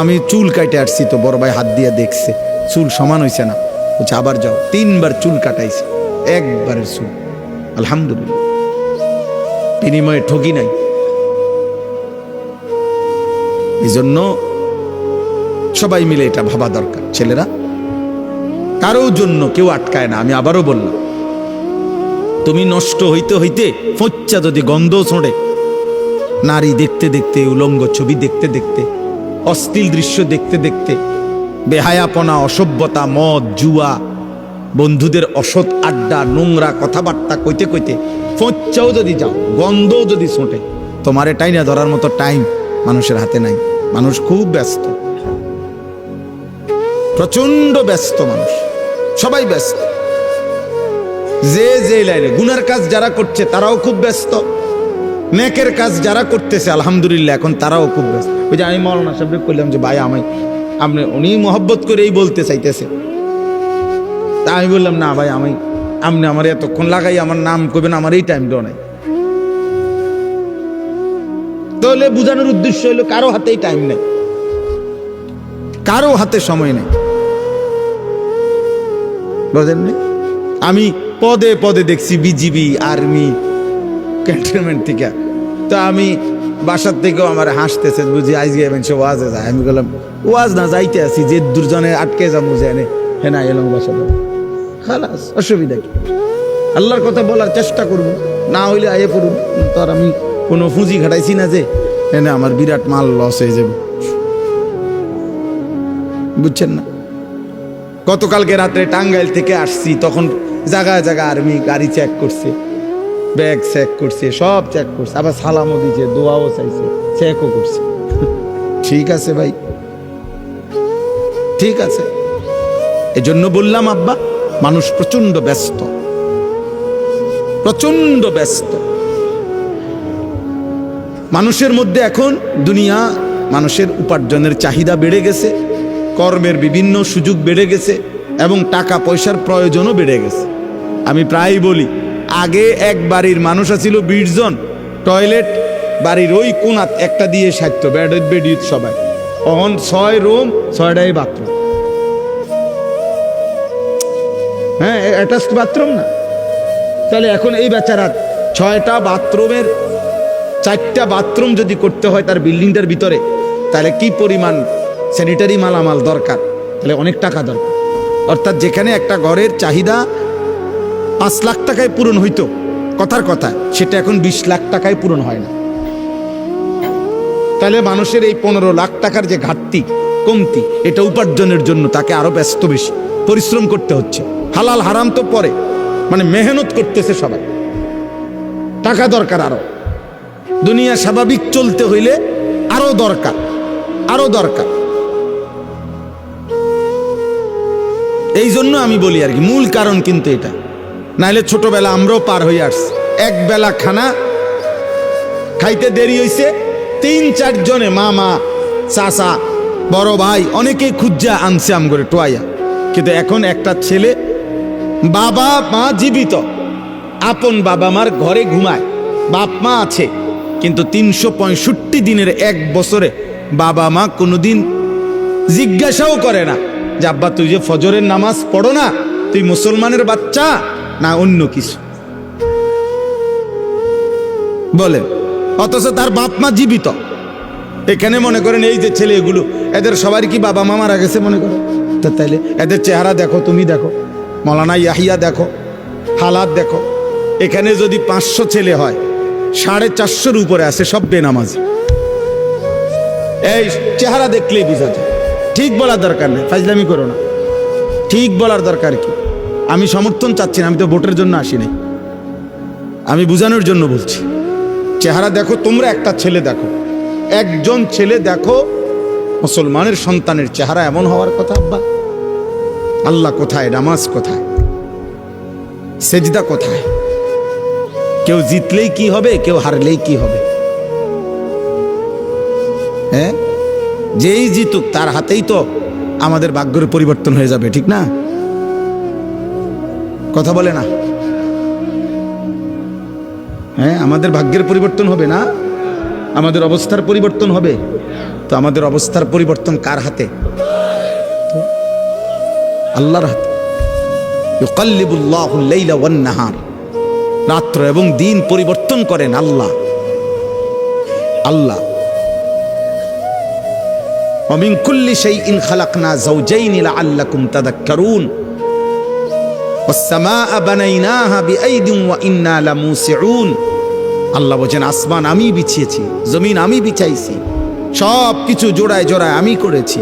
Speaker 1: আমি চুল কাটে আসছি তো বড় ভাই হাত দিয়ে দেখছে চুল সমান হয়েছে না, বলছে আবার যাও। 3 বার চুল কাটাইছে, একবারের চুল। আলহামদুলিল্লাহ, বিনিময়ে ঠকি নাই। এই জন্য সবাই মিলে এটা ভাবা দরকার। ছেলেরা, কারো জন্য কেউ আটকায় না। আমি আবারও বললাম, তুমি নষ্ট হইতে হইতে ফচ্চা যদি গন্ধ ছোঁড়ে, নারী দেখতে দেখতে, উলঙ্গ ছবি দেখতে দেখতে, অশ্লীল দৃশ্য দেখতে দেখতে, বেহায়াপনা, অসভ্যতা, মদ, জুয়া, বন্ধুদের অসৎ আড্ডা, নোংরা কথাবার্তা কইতে কইতে ফচ্চাও যদি যাও, গন্ধও যদি ছোঁটে, তোমার এটাই না ধরার মতো টাইম মানুষের হাতে নাই। মানুষ খুব ব্যস্ত, প্রচন্ড ব্যস্ত মানুষ, সবাই ব্যস্ত। যে যে লাইনে গুনার কাজ যারা করছে তারাও খুব ব্যস্ত, নেকের কাজ যারা করতেছে আলহামদুলিল্লাহ এখন তারাও খুব ব্যস্ত। ওই যে আমি মৌলানা সাহেবকে বললাম যে ভাই আপনি উনি মহব্বত করেই বলতে চাইতেছে, তা আমি বললাম না ভাই আপনি আমার এতক্ষণ লাগাই আমার নাম করবেন, আমার এই টাইমটাও নাই। তাহলে বুঝানোর উদ্দেশ্য হলো কারো হাতেই টাইম নেই, কারো হাতে সময় নেই, বুঝেননি? আমি পদে পদে দেখছি বিজিবি, আর্মি, ক্যান্টনমেন্ট থেকে। তো আমি বাসার থেকেও আমার হাসতেছে, বুঝি আজকে সে ওয়াজে যায়। আমি বললাম ওয়াজ না যাইতে আছি, যে দুজনে আটকে যাবো জেনে হ্যাঁ না এলাম বাসাতে, খালাস, অসুবিধা কি? আল্লাহর কথা বলার চেষ্টা করব, না হইলে আয়ে পড়ব। তো আর আমি কোনো পুঁজি ঘাটাইছি না যে হ্যাঁ না আমার বিরাট মাল লস হয়ে যাবে, বুঝছেন না? গতকালকে রাত্রে টাঙ্গাইল থেকে আসছি, তখন জায়গায় জায়গায় আর্মি গাড়ি চেক করছে, ব্যাগ চেক করছে, সব চেক করছে, আবার সালামও দিচ্ছে, দোয়াও চাইছে, চেকও করছে। ঠিক আছে ভাই, ঠিক আছে। এজন্য বললাম আব্বা, মানুষ প্রচন্ড ব্যস্ত, প্রচন্ড ব্যস্ত। মানুষের মধ্যে এখন দুনিয়া, মানুষের উপার্জনের চাহিদা বেড়ে গেছে, কর্মের বিভিন্ন সুযোগ বেড়ে গেছে এবং টাকা পয়সার প্রয়োজনও বেড়ে গেছে। আমি প্রায় বলি, আগে এক বাড়ির মানুষ ছিল 20 জন, টয়লেট বাড়ির ওই কোনাত একটা দিয়ে সাজতো, বেডিউত সবাই। এখন 6 রুম, 6টাই বাথরুম। হ্যাঁ, অ্যাটাচড বাথরুম না? তাহলে এখন এই বেচারা 6টা বাথরুমের 4টা বাথরুম যদি করতে হয় তার বিল্ডিংটার ভিতরে, তাহলে কি পরিমাণ স্যানিটারি মালামাল দরকার, তাহলে অনেক টাকা দরকার। অর্থাৎ যেখানে একটা ঘরের চাহিদা 5 লাখ টাকায় পূরণ হইতো কথার কথা, সেটা এখন 20 লাখ টাকায় পূরণ হয় না। তাহলে মানুষের এই 15 লাখ টাকার যে ঘাটতি, কমতি, এটা উপার্জনের জন্য তাকে আরো ব্যস্ত, বেশি পরিশ্রম করতে হচ্ছে। হালাল হারাম তো পরে, মানে মেহনত করতেছে সবাই, টাকা দরকার আরো। দুনিয়া স্বাভাবিক চলতে হইলে আরো দরকার, আরো দরকার। এই জন্য আমি বলি আর কি, মূল কারণ কিন্তু এটা। নাহলে ছোটবেলা আমরাও পার হয়ে আসছি, এক বেলা খানা খাইতে দেরি হইছে, 3-4 জনে মামা, চাচা, বড় ভাই অনেকেই খুঁজা আনছে আম করে টোয়াইয়া। কিন্তু এখন একটা ছেলে, বাবা মা জীবিত, আপন বাবা মার ঘরে ঘুমায়, বাপ মা আছে, কিন্তু 365 দিনের 1 বছরে বাবা মা কোনোদিন জিজ্ঞাসাও করে না যে আব্বা তুই যে ফজরের নামাজ পড়ো না, তুই মুসলমানের বাচ্চা না অন্য কিছু, বলেন। অথচ তার বাপ মা জীবিত। এখানে মনে করেন এই যে ছেলে, এগুলো এদের সবারই কি বাবা মা মারা গেছে মনে করো? তা তাইলে এদের চেহারা দেখো, তুমি দেখো, মৌলানা ইয়াহিয়া দেখো, হালাত দেখো। এখানে যদি 500 ছেলে হয়, 450-র উপরে আছে সব বেনামাজি। এই চেহারা দেখলেই বোঝা যায়। ঠিক বলার দরকার নেই, ফাজলামি করো না, ঠিক বলার দরকার কি? আমি সমর্থন চাচ্ছি না, আমি তো ভোটের জন্য আসি নাই, আমি বুঝানোর জন্য বলছি। চেহারা দেখো, তোমরা একটা ছেলে দেখো, একজন ছেলে দেখো, মুসলমানের সন্তানের চেহারা এমন হওয়ার কথা। আব্বা, আল্লাহ কোথায়? নামাজ কোথায়? সেজদা কোথায়? কেউ জিতলেই কি হবে, কেউ হারলেই কি হবে? হ্যাঁ, যেই জিতুক তার হাতেই তো আমাদের ভাগ্যের পরিবর্তন হয়ে যাবে, ঠিক না? কথা বলে না? হ্যাঁ, আমাদের ভাগ্যের পরিবর্তন হবে না, আমাদের অবস্থার পরিবর্তন হবে। তো আমাদের অবস্থার পরিবর্তন কার হাতে? আল্লাহর হাতে। ইউকাল্লিবুল্লাহুল লাইলা ওয়ান নাহার, রাত্র এবং দিন পরিবর্তন করেন আল্লাহ। আল্লাহ ওয়া মিন কুল্লি শাইইন খালাকনা যাওজাইন লাআল্লাকুম তাযাক্কারুন ওয়াস সামাআ বানাইনাহা বিআইদিন ওয়া ইন্না লামুসিউন। আল্লাহ বলেন আসমান আমি বিছিয়েছি, জমিন আমি বিছাইছি, সব কিছু জোড়ায় জোড়ায় আমি করেছি।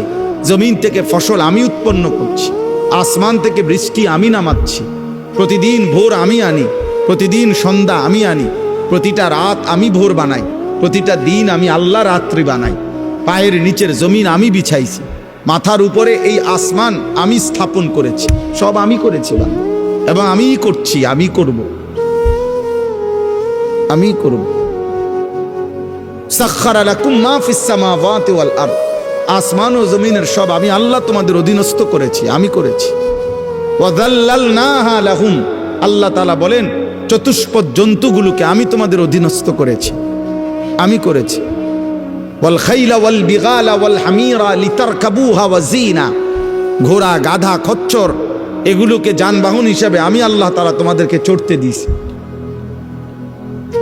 Speaker 1: জমিন থেকে ফসল আমি উৎপন্ন করছি, আসমান থেকে বৃষ্টি আমি নামাচ্ছি, প্রতিদিন ভোর আমি আনি, প্রতিদিন সন্ধ্যা আমি আনি, প্রতিটা রাত আমি ভোর বানাই, প্রতিটা দিন আমি আল্লাহ রাত্রি বানাই। পায়ের নিচের জমিন আমি বিছাইছি, মাথার উপরে এই আসমান আমি স্থাপন করেছি, সব আমি করেছি বান্দা, এবং আমিই করছি, আমি করব, আমি করব। সাখখারা লাকুম মা ফিস সামাওয়াতি ওয়াল আরদ, আসমান ও জমিনের সব আমি আল্লাহ তোমাদের অধীনস্থ করেছি, আমি করেছি। ওয়া যাল্লালনাহা লাহুম, আল্লাহ তাআলা বলেন চতুষ্পদ জন্তুগুলোকে আমি তোমাদের অধীনস্থ করেছি, আমি করেছি। ওয়াল খাইলা ওয়াল বিগালা ওয়াল হামিরা লিতারকাবুহা ওয়া জিনা, ঘোড়া গাধা খচ্চর এগুলোকে যানবাহন হিসাবে আমি আল্লাহ তাআলা তোমাদেরকে চড়তে দিয়েছি।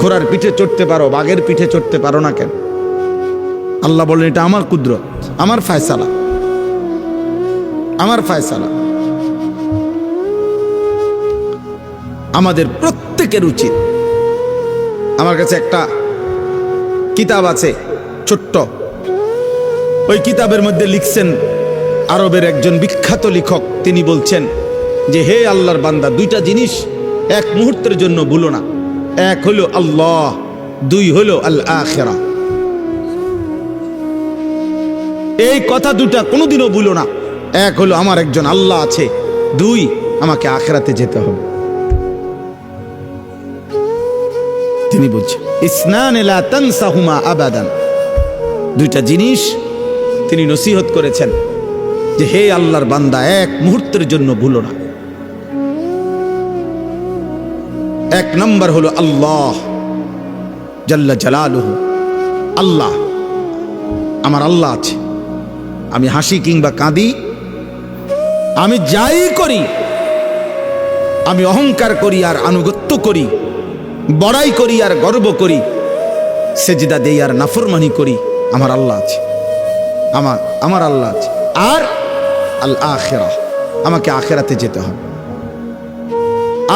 Speaker 1: ঘোড়ার পিঠে চড়তে পারো, বাঘের পিঠে চড়তে পারো না কেন? আল্লাহ বলেন এটা আমার কুদরত, আমার ফয়সালা, আমার ফয়সালা। আমাদের প্রত্যেকের উচিত, আমার কাছে একটা কিতাব আছে ছোট্ট, ওই কিতাবের মধ্যে লিখছেন আরবের একজন বিখ্যাত লেখক, তিনি বলছেন যে হে আল্লাহর বান্দা, দুইটা জিনিস এক মুহূর্তের জন্য ভুলো না, এক হলো আল্লাহ, দুই হলো আল আখিরা। এই কথা দুটা কোনোদিনও ভুলো না, এক হলো আমার একজন আল্লাহ আছে, দুই আমাকে আখিরাতে যেতে হবে। তিনি বলছেন ইসনান লা তানসাহুমা আবাদান, দুইটা জিনিস তিনি নসিহত করেছেন যে হে আল্লাহর বান্দা, এক মুহূর্তের জন্য ভুলো না। এক নম্বর হলো আল্লাহ জাল্লা জালালুহু, আল্লাহ, আমার আল্লাহ আছে। আমি হাসি কিংবা কাঁদি, আমি যাই করি, আমি অহংকার করি আর আনুগত্য করি, বড়াই করি আর গর্ব করি, সেজদা দেই আর নাফরমানি করি, আমার আল্লাহ আছে, আমার আল্লাহ আছে। আর আল আখিরা, আমাকে আখিরাতে যেতে হবে,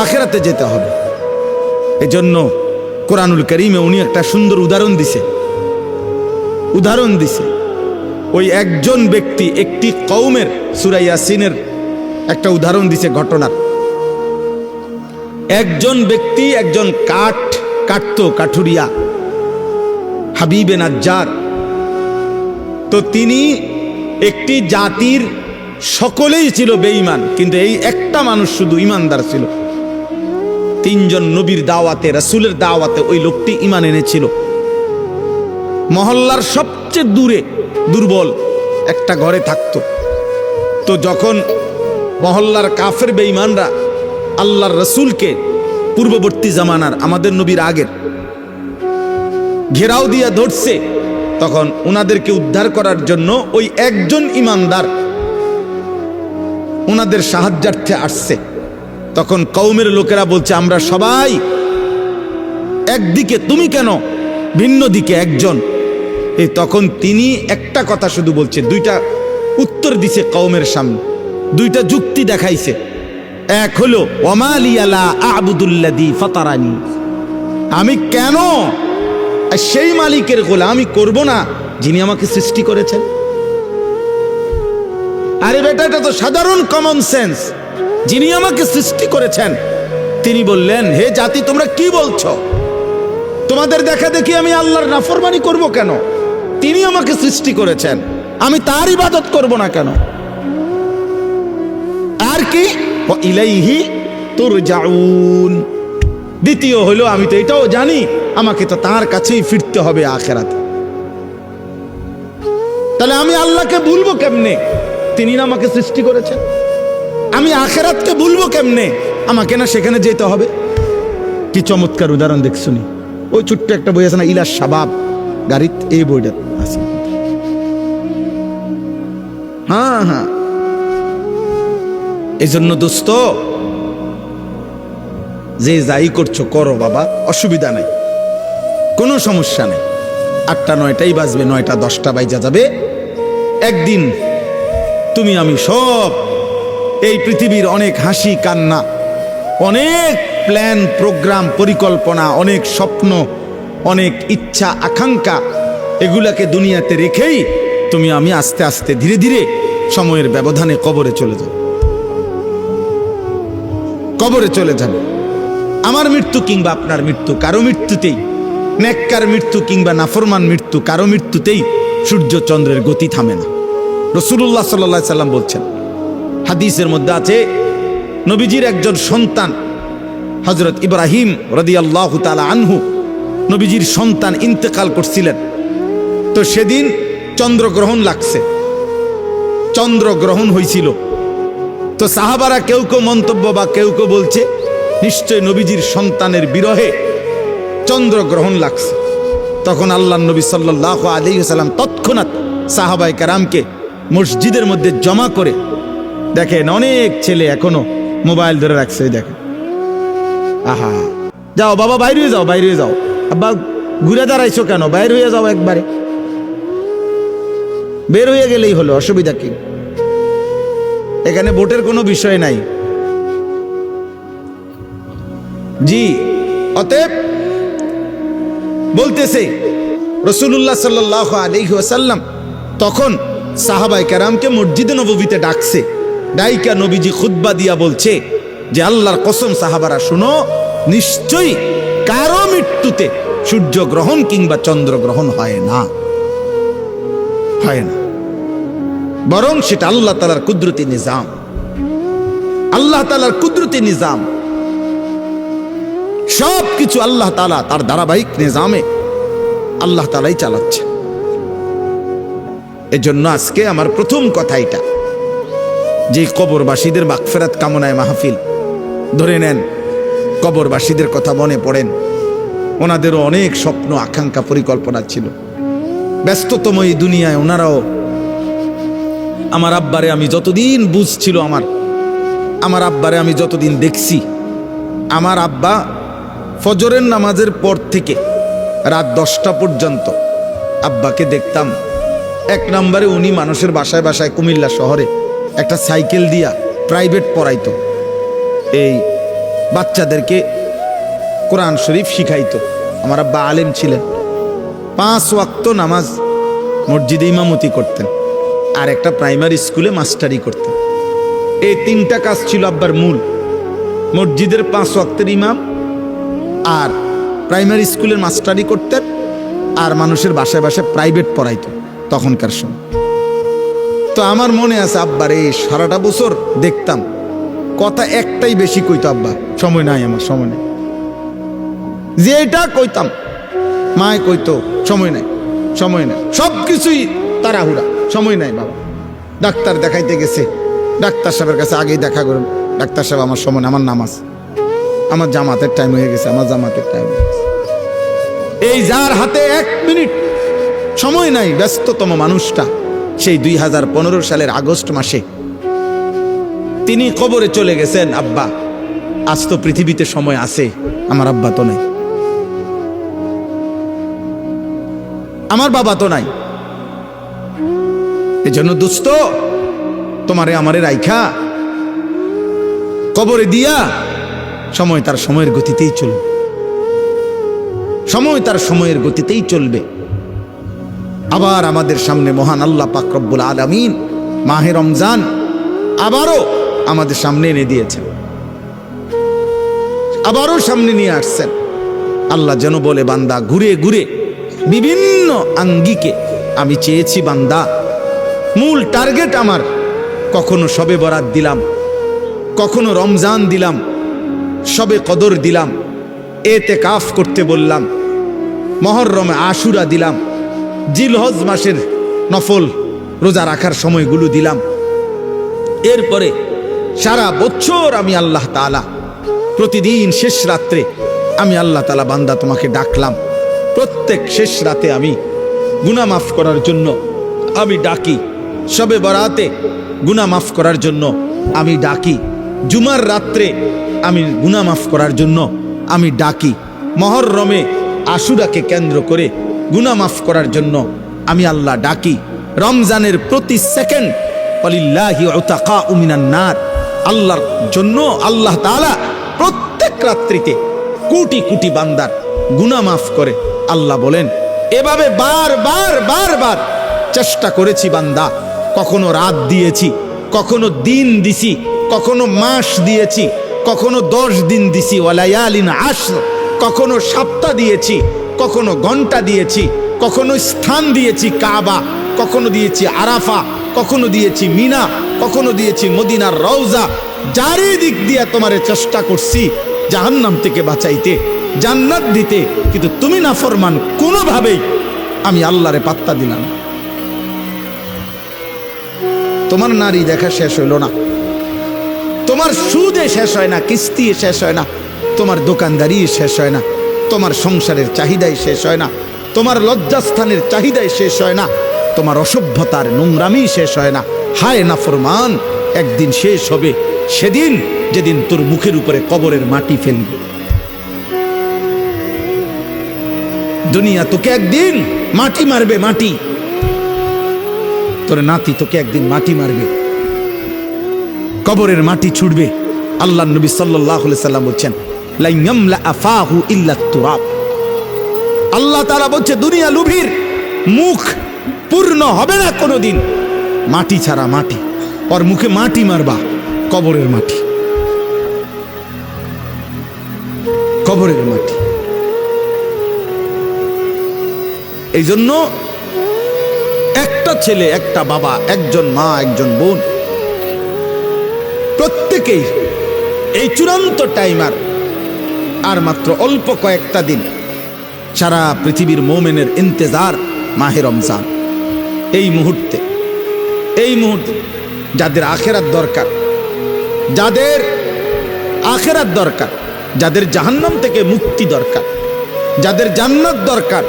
Speaker 1: আখিরাতে যেতে হবে। এজন্য কোরআনুল কারীমে উনি একটা সুন্দর উদাহরণ দিছে। ওই একজন ব্যক্তি একটি কওমের, সূরা ইয়াসিনের একটা উদাহরণ দিছে ঘটনার। একজন ব্যক্তি একজন কাঠুরিয়া, হাবিবে নাজ্জার। তো তিনি একটি জাতির সকলেই ছিল বেঈমান, কিন্তু এই একটা মানুষ শুধু ইমানদার ছিল। তিনজন নবীর দাওয়াতে, রাসূলের দাওয়াতে ওই লোকটি ঈমান এনেছিল। মহল্লার সবচেয়ে দুর্বল একটা ঘরে থাকতো। তো যখন মহল্লার কাফের বেঈমানরা আল্লাহর রাসূলকে, পূর্ববর্তী জামানার আমাদের নবীর আগের, ঘেরাও দিয়া ধরছে, তখন ওনাদেরকে উদ্ধার করার জন্য ওই একজন ইমানদার ওনাদের সাহায্যার্থে আসছে। তখন কওমের লোকেরা বলছে আমরা সবাই একদিকে, তুমি কেন ভিন্ন দিকে একজন? এই তখন তিনি একটা কথা শুধু বলছে, দুইটা উত্তর দিছে কওমের সামনে, দুইটা যুক্তি দেখাইছে। এক হলো ওয়ামা লিয়া লা আ'বুদুল্লাযী ফাতারানি, আমি কেন সেই মালিকের গোলামি করব না যিনি আমাকে সৃষ্টি করেছেন? আরে বেটা, এটা তো সাধারণ কমন সেন্স। যিনি আমাকে সৃষ্টি করেছেন তিনি বললেন, হে জাতি তোমরা কি বলছো? তোমাদের দেখা দেখি আমি আল্লাহর নাফরমানি করব কেন? তিনি আমাকে সৃষ্টি করেছেন, আমি তার ইবাদত করব না কেন? আর কি ইলাইহি তুরজাউন। দ্বিতীয় হলো, আমি তো এটাও জানি আমাকে তো তার কাছেই ফিরতে হবে আখিরাতে। তাহলে আমি আল্লাহকে ভুলবো কেমনে? তিনি না আমাকে সৃষ্টি করেছেন। আমি আখিরাতকে ভুলবো কেমনে? আমাকে না সেখানে যেতে হবে। কি চমৎকার উদাহরণ দেখছুনি। ওই ছোট্ট একটা বই আছে না, ইলা শাবাব গাড়িত, এই বইটা আছে। হ্যাঁ, এই জন্য দোস্ত, যে যাই করছো করো বাবা, অসুবিধা নাই, কোনো সমস্যা নেই। 8টা 9টাই বাজবে, 9টা 10টা বাইজা যাবে, একদিন তুমি আমি সব এই পৃথিবীর অনেক হাসি কান্না, অনেক প্ল্যান প্রোগ্রাম পরিকল্পনা, অনেক স্বপ্ন, অনেক ইচ্ছা আকাঙ্ক্ষা, এগুলাকে দুনিয়াতে রেখেই তুমি আমি আস্তে আস্তে ধীরে ধীরে সময়ের ব্যবধানে কবরে চলে যাব। কবরে চলে যাবে। আমার মৃত্যু কিংবা আপনার মৃত্যু, কারো মৃত্যুতেই, নেককার মৃত্যু কিংবা নাফরমান মৃত্যু, কারো মৃত্যুতেই সূর্য চন্দ্রের গতি থামে না। রাসূলুল্লাহ সাল্লাল্লাহু আলাইহি সাল্লাম বলছেন, হাদিসের মধ্যে আছে, নবীজির একজন সন্তান হযরত ইব্রাহিম রাদিয়াল্লাহু তাআলা আনহু, নবীজির সন্তান ইন্তেকাল করছিলেন। তো সেদিন চন্দ্রগ্রহণ লাগছে, চন্দ্রগ্রহণ হয়েছিল। তো সাহাবারা কেউ কেউ মন্তব্য বা কেউ কেউ বলছে নিশ্চয় নবীজির সন্তানের বিরহে চন্দ্রগ্রহণ লাগছে। তখন আল্লাহর নবী সাল্লাল্লাহু আলাইহি ওয়াসাল্লাম তৎক্ষণাৎ সাহাবায়ে কেরামকে মসজিদের মধ্যে জমা করে, দেখেন অনেক ছেলে এখনো মোবাইল ধরে রাখছে, দেখেন, আহা, যাও বাবা বাইরে হয়ে যাও, বাইরে হয়ে যাও, আব্বা ঘুরে দাঁড়াইছো কেন, বাইর হয়ে যাও, একবারে বের হয়ে গেলেই হলো, অসুবিধা কি? এখানে ভোটের কোনো বিষয় নাই। জি, অতএব বলতেছে রাসূলুল্লাহ সাল্লাল্লাহু আলাইহি ওয়াসাল্লাম তখন সাহাবায়ে কেরামকে মসজিদে নববীতে ডাকছে। ডাইকা নবীজি খুতবা দিয়া বলছে যে আল্লাহর কসম সাহাবারা শুনো, নিশ্চয়ই কারো মৃত্যুতে সূর্যগ্রহণ কিংবা চন্দ্রগ্রহণ হয় না, হয় না, বরং সেটা আল্লাহ তাআলার কুদরতি নিজাম, আল্লাহ তাআলার কুদরতি নিজাম। সব কিছু আল্লাহ তাআলা তার ধারাবাহিক নিজামে আল্লাহ তাআলাই চালাচ্ছে। এজন্য আজকে আমার প্রথম কথা এটা, যে কবরবাসীদের মাগফিরাত কামনায় মাহফিল। ধরে নেন কবরবাসীদের কথা মনে পড়েন, ওনাদেরও অনেক স্বপ্ন আকাঙ্ক্ষা পরিকল্পনা ছিল। ব্যস্ততম এই দুনিয়ায় ওনারাও, আমার আব্বারে আমি যতদিন বুঝছিল, আমার আব্বারে আমি যতদিন দেখছি, আমার আব্বা ফজরের নামাজের পর থেকে রাত 10টা পর্যন্ত আব্বাকে দেখতাম। এক নম্বরে উনি মানুষের বাসায় বাসায় কুমিল্লা শহরে একটা সাইকেল দিয়া প্রাইভেট পড়াইতো, এই বাচ্চাদেরকে কোরআন শরীফ শিখাইতো। আমার আব্বা আলেম ছিলেন, 5 ওয়াক্ত নামাজ মসজিদে ইমামতি করতেন, আর একটা প্রাইমারি স্কুলে মাস্টারি করতেন। এই 3টা কাজ ছিল আব্বার মূল, মসজিদের 5 ওয়াক্তের ইমাম, আর প্রাইমারি স্কুলের মাস্টারি করতেন, আর মানুষের বাসায় বাসায় প্রাইভেট পড়াইতো তখনকার সময়। তো আমার মনে আছে আব্বার এই সারাটা বছর দেখতাম, কথা একটাই বেশি কইতো আব্বা, সময় নাই আমার, সময় নাই, যে এটা কইতাম মায় কইতো সময় নাই, সময় নাই, সব কিছুই তাড়াহুড়া, সময় নাই বাবা। ডাক্তার দেখাইতে গেছে, ডাক্তার সাহেবের কাছে আগেই দেখা করেন, ডাক্তার সাহেব আমার সময়, আমার নামাজ, আমার জামাতের টাইম হয়ে গেছে, আমার জামাতের টাইম হয়ে গেছে। এই যার হাতে 1 মিনিট সময় নাই, ব্যস্ততম মানুষটা, সেই 2015 সালের আগস্ট মাসে তিনি কবরে চলে গেছেন। আব্বা আজ তো পৃথিবীতে সময় আছে, আমার আব্বা তো নাই, আমার বাবা তো নাই। এজন্য দোস্ত, তোমারে আমারে রাইখা কবরে দিয়া সময় তার সময়ের গতিতেই চলবে, সময় তার সময়ের গতিতেই চলবে। আবার আমাদের সামনে মহান আল্লাহ পাক রব্বুল আলামিন মাহে রমজান আবারও আমাদের সামনে এনে দিয়েছেন, আবারও সামনে নিয়ে আসছেন। আল্লাহ যেন বলে, বান্দা ঘুরে ঘুরে বিভিন্ন আঙ্গিকে আমি চেয়েছি, বান্দা মূল টার্গেট আমার, কখনো শবে বরাত দিলাম, কখনো রমজান দিলাম, শবে কদর দিলাম, এতেকাফ করতে বললাম, মুহররমে আশুরা দিলাম, জিলহজ মাসের নফল রোজা রাখার সময়গুলো দিলাম। এরপরে সারা বছর আমি আল্লাহ তাআলা প্রতিদিন শেষ রাত্রে আমি আল্লাহ তাআলা বান্দা তোমাকে ডাকলাম। প্রত্যেক শেষ রাতে আমি গুনাহ মাফ করার জন্য আমি ডাকি, শবে বরাতে গুনাহ মাফ করার জন্য আমি ডাকি, জুমার রাত্রে আমি গুনাহ মাফ করার জন্য আমি ডাকি, মুহররমে আশুরাকে কেন্দ্র করে গুনাহ মাফ করার জন্য আমি আল্লাহ ডাকি। রমজানের প্রতি সেকেন্ড ওয়ালিল্লাহি উতাকাউ মিনান নার, আল্লাহর জন্য আল্লাহ তাআলা প্রত্যেক রাত্রিতে কোটি কোটি বান্দার গুনাহ মাফ করে। আল্লাহ বলেন, এভাবে বারবার চেষ্টা করেছি বান্দা, কখনো রাত দিয়েছি, কখনো দিন দিছি, কখনো মাস দিয়েছি, কখনো 10 দিন দিছি, ওয়ালায়ালিন আশর, কখনো সপ্তাহ দিয়েছি, কখনো ঘন্টা দিয়েছি, কখনো স্থান দিয়েছি কাবা, কখনো দিয়েছি আরাফা, কখনো দিয়েছি মিনা, কখনো দিয়েছি মদিনার রওজা। চারিদিক দিয়ে তোমারে চেষ্টা করছি জাহান্নাম থেকে বাঁচাইতে, জান্নাত দিতে, কিন্তু তুমি নাফরমান, কোনোভাবেই আমি আল্লাহরে পাত্তা দিলাম। তোমার নারী দেখা শেষ হইল না, তোমার সুদে শেষ হয় না, কিস্তি শেষ হয় না, তোমার দোকানদারি শেষ হয় না, তোমার সংসারের চাহিদাই শেষ হয় না, তোমার লজ্জাস্থানের চাহিদাই শেষ হয় না, তোমার অসভ্যতার নোংরামি শেষ হয় না। হায় নাফরমান, একদিন শেষ হবে, সেদিন যেদিন তোর মুখের উপরে কবরের মাটি ফেলবে। দুনিয়া তোকে একদিন মাটি মারবে, মাটি। তোর নাতি তোকে একদিন মাটি মারবে, কবরের মাটি ছুটবে। আল্লাহ নবী সাল্লাল্লাহু আলাইহি সাল্লাম বলছেন, লা ইয়ামলা আফাহু ইল্লা তুরাব। আল্লাহ তাআলা বলছে, দুনিয়া লুভির মুখ পূর্ণ হবে না কোনোদিন মাটি ছাড়া, মাটি। ওর মুখে মাটি মারবা, কবরের মাটি, কবরের মাটি। এই জন্য একটা ছেলে, একটা বাবা, একজন মা, একজন বোন, প্রত্যেকেই এই চূড়ান্ত টাইমার আর মাত্র অল্প কয়েকটা দিন, সারা পৃথিবীর মোমেনের ইন্তজার মাহে রমজান। এই মুহূর্তে যাদের আখেরাত দরকার, যাদের আখেরাত দরকার, যাদের জাহান্নাম থেকে মুক্তি দরকার, যাদের জান্নাত দরকার,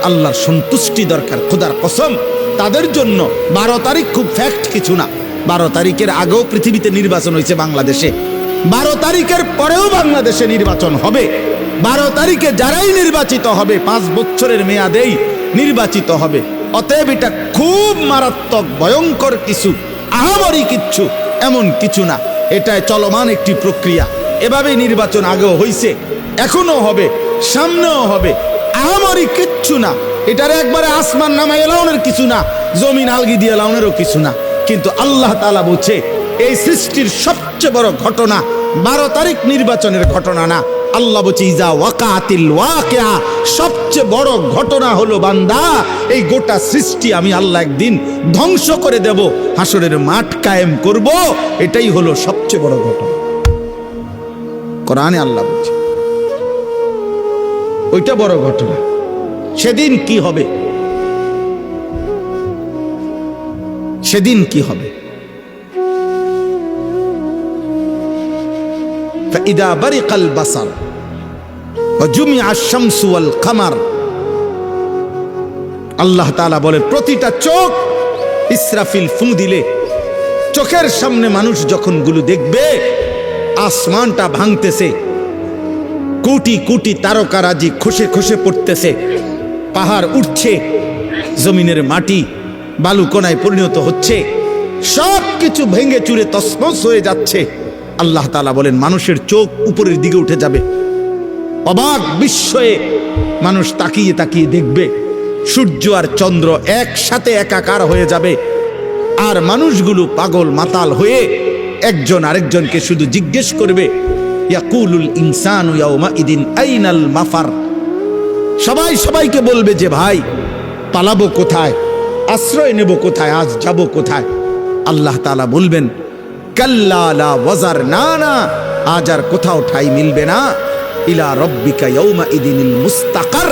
Speaker 1: আল্লাহর সন্তুষ্টি দরকার, খোদার কসম, তাদের জন্য 12 তারিখ খুব ফ্যাক্ট কিছু না। 12 তারিখের আগেও পৃথিবীতে নির্বাচন হয়েছে বাংলাদেশে, 12 তারিখের পরেও বাংলাদেশে নির্বাচন হবে। 12 তারিখে যারাই নির্বাচিত হবে 5 বছরের মেয়াদেই নির্বাচিত হবে। অতএব এটা খুব মারাত্মক ভয়ঙ্কর কিছু, আহামরি কিচ্ছু এমন কিছু না, এটা চলমান একটি প্রক্রিয়া। এভাবেই নির্বাচন আগেও হয়েছে, এখনো হবে, সামনেও হবে, আহামরি কিচ্ছু না। এটার একবারে আসমান নামাই এলাউনের কিছু না, জমিন আলগি দিয়ে এলাউনেরও কিছু না। কিন্তু আল্লাহ তাআলা বলছে, এই সৃষ্টির সবচেয়ে বড় ঘটনা 12 তারিখ নির্বাচনের ঘটনা না। আল্লাহ বলছে, ইজা ওয়াকাতিল ওয়াকিয়া, সবচেয়ে বড় ঘটনা হলো বান্দা, এই গোটা সৃষ্টি আমি আল্লাহ একদিন ধ্বংস করে দেব, হাসরের মাঠ কায়েম করব। এটাই হলো সবচেয়ে বড় ঘটনা। কোরআনে আল্লাহ বলছে ওইটা বড় ঘটনা। সেদিন কি হবে, সেদিন কি হবে? فإذا برق البصر وجمع الشمس والقمر, আল্লাহ তাআলা বলে, প্রতিটা চোখ ইসরাফিল ফু দিলে, চোখের সামনে মানুষ যখন গুলো দেখবে আসমানটা ভাঙতেছে, কোটি কোটি তারকারাজি খসে খসে পড়তেছে, পাহাড় উঠছে, জমিনের মাটি বালুকণায় পরিণত হচ্ছে, সব কিছু ভেঙে চুরে তছনছ হয়ে যাচ্ছে। আল্লাহ তাআলা বলেন, মানুষের চোখ উপরের দিকে উঠে যাবে, অবাক বিস্ময়ে মানুষ তাকিয়ে তাকিয়ে দেখবে, সূর্য আর চন্দ্র একসাথে একাকার হয়ে যাবে। আর মানুষগুলো পাগল মাতাল হয়ে একজন আরেকজনকে শুধু জিজ্ঞেস করবে, ইয়াকুলুল ইনসানু ইয়াউমাইদিন আইনাল মাফার। সবাই সবাইকে বলবে যে, ভাই পালাবো কোথায়, আশ্রয় নেব কোথায়, আজ যাব কোথায়? আল্লাহ তাআলা বলবেন, কাল্লা লা ওয়াজার, না না, আজ আর কোথাও ঠাই মিলবে না, ইলা রব্বিকা ইয়াউমাইদিনিল মুস্তাকার,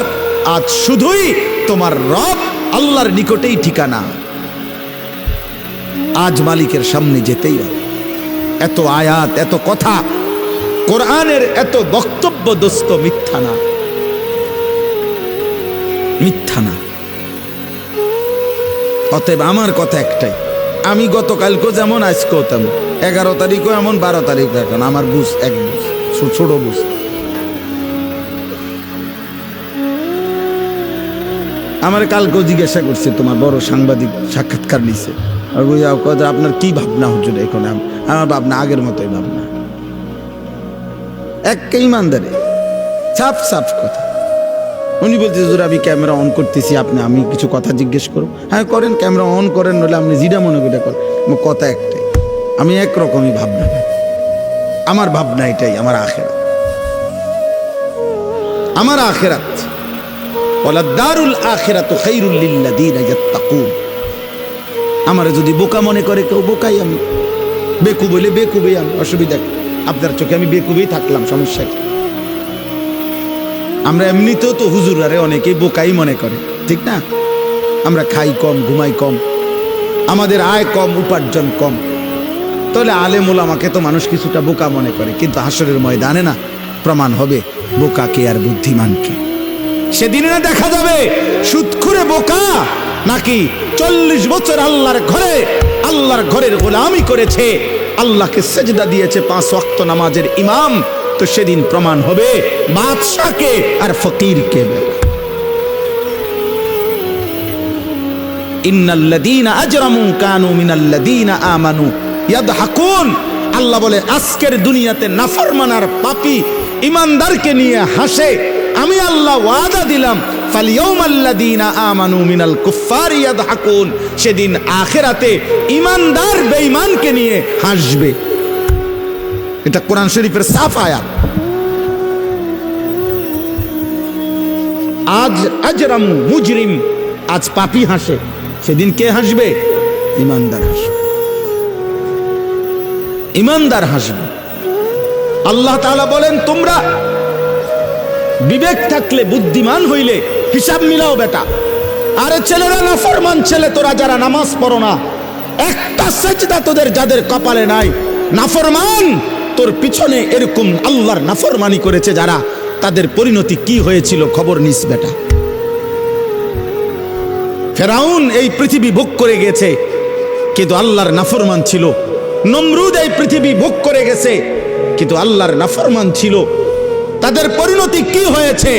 Speaker 1: আজ শুধুই তোমার রব আল্লাহর নিকটেই ঠিকানা। আজ মালিকের সামনে যেতেই হবে। এত আয়াত, এত কথা, কোরআনের এত বক্তব্য দোস্ত মিথ্যা না, মিথ্যা না। অতএব আমার কথা একটাই, আমি গতকালকেও যেমন আজকেও তেমন, 11 তারিখও এমন, 12 তারিখও এখন, আমার বুঝ এক বুঝ, ছোট বুঝ। আমার কালকেও জিজ্ঞাসা করছে, তোমার বড় সাংবাদিক সাক্ষাৎকার নিছে, আর আপনার কি ভাবনা হুজুর এখন? আমার ভাবনা আগের মতোই ভাবনা, একটা ইমানদারে সাফ সাফ কথা। উনি বলতে হুজুর আমি ক্যামেরা অন করতেছি, আমি কিছু কথা জিজ্ঞেস করব। হ্যাঁ করেন, ক্যামেরা অন করেন, নইলে আপনি যেটা মনে করে করেন, কথা একটাই, আমি একরকমই ভাবনা, আমার ভাবনা এটাই, আমার আখেরাত, আমার আখেরাত। ওয়ালা দারুল আখিরাতু খায়রুল লিল্লাযিনা ইয়াত্তাকুন। আমারে যদি বোকা মনে করে কেউ, বোকাই আমি, বেকুব বলে বেকুবই আমি, অসুবিধা কি? আপনার চোখে আমি বেকুবই থাকলাম, সমস্যা কি? আমরা এমনিতেও তো হুজুরারে অনেকেই বোকাই মনে করে, ঠিক না? আমরা খাই কম, ঘুমাই কম, আমাদের আয় কম, উপার্জন কম, তাহলে আলেম ওলামাকে তো মানুষ কিছুটা বোকা মনে করে, কিন্তু হাসরের ময়দানে না প্রমাণ হবে বোকাকে আর বুদ্ধিমানকে। সেদিন না দেখা যাবে সুদখুরে বোকা নাকি 40 বছর আল্লাহর ঘরের গোলামি করেছে, আল্লাহকে সেজদা দিয়েছে, 5 ওয়াক্ত নামাজের ইমাম। তো সেদিন প্রমাণ হবে বাদশাকে আর ফকিরকে। ইন্নাল্লাযীনা আজরামু কানু মিনাল্লাযীনা আমানু ইয়াদহাকুন। আল্লাহ বলে আজকের দুনিয়াতে নাফরমান আর পাপী ইমানদারকে নিয়ে হাসে, আমি আল্লাহ ওয়াদা দিলাম ফালইয়াউমাল্লাযীনা আমানু মিনাল কুফফারি ইয়াদহাকুন। সেদিন আখিরাতে ইমানদার বেঈমানকে নিয়ে হাসবে। এটা কোরআন শরীফের সাফ আয়াত। আজ আজরাম মুজরিম, আজ পাপী হাসে, সেদিন কে হাসবে? ইমানদার হাসবে, ইমানদার হাসবে। আল্লাহ তাআলা বলেন তোমরা বিবেক থাকলে, বুদ্ধিমান হইলে হিসাব মিলাও বেটা। আরে ছেলেরা, নাফরমান ছেলে তোরা যারা নামাজ পড়ো না, একটা সেজদা তোদের যাদের কপালে নাই, নাফরমান তোর পিছনে এরকম আল্লাহর নাফরমানি করেছে যারা, তাদের পরিণতি কি হয়েছিল খবর নিস বেটা। ফেরাউন এই পৃথিবী ভোগ করে গেছে কিন্তু আল্লাহর নাফরমান ছিল। নমরুদ এই পৃথিবী ভোগ করে গেছে কিন্তু আল্লাহর নাফরমান ছিল। তাদের পরিণতি কি হয়েছে?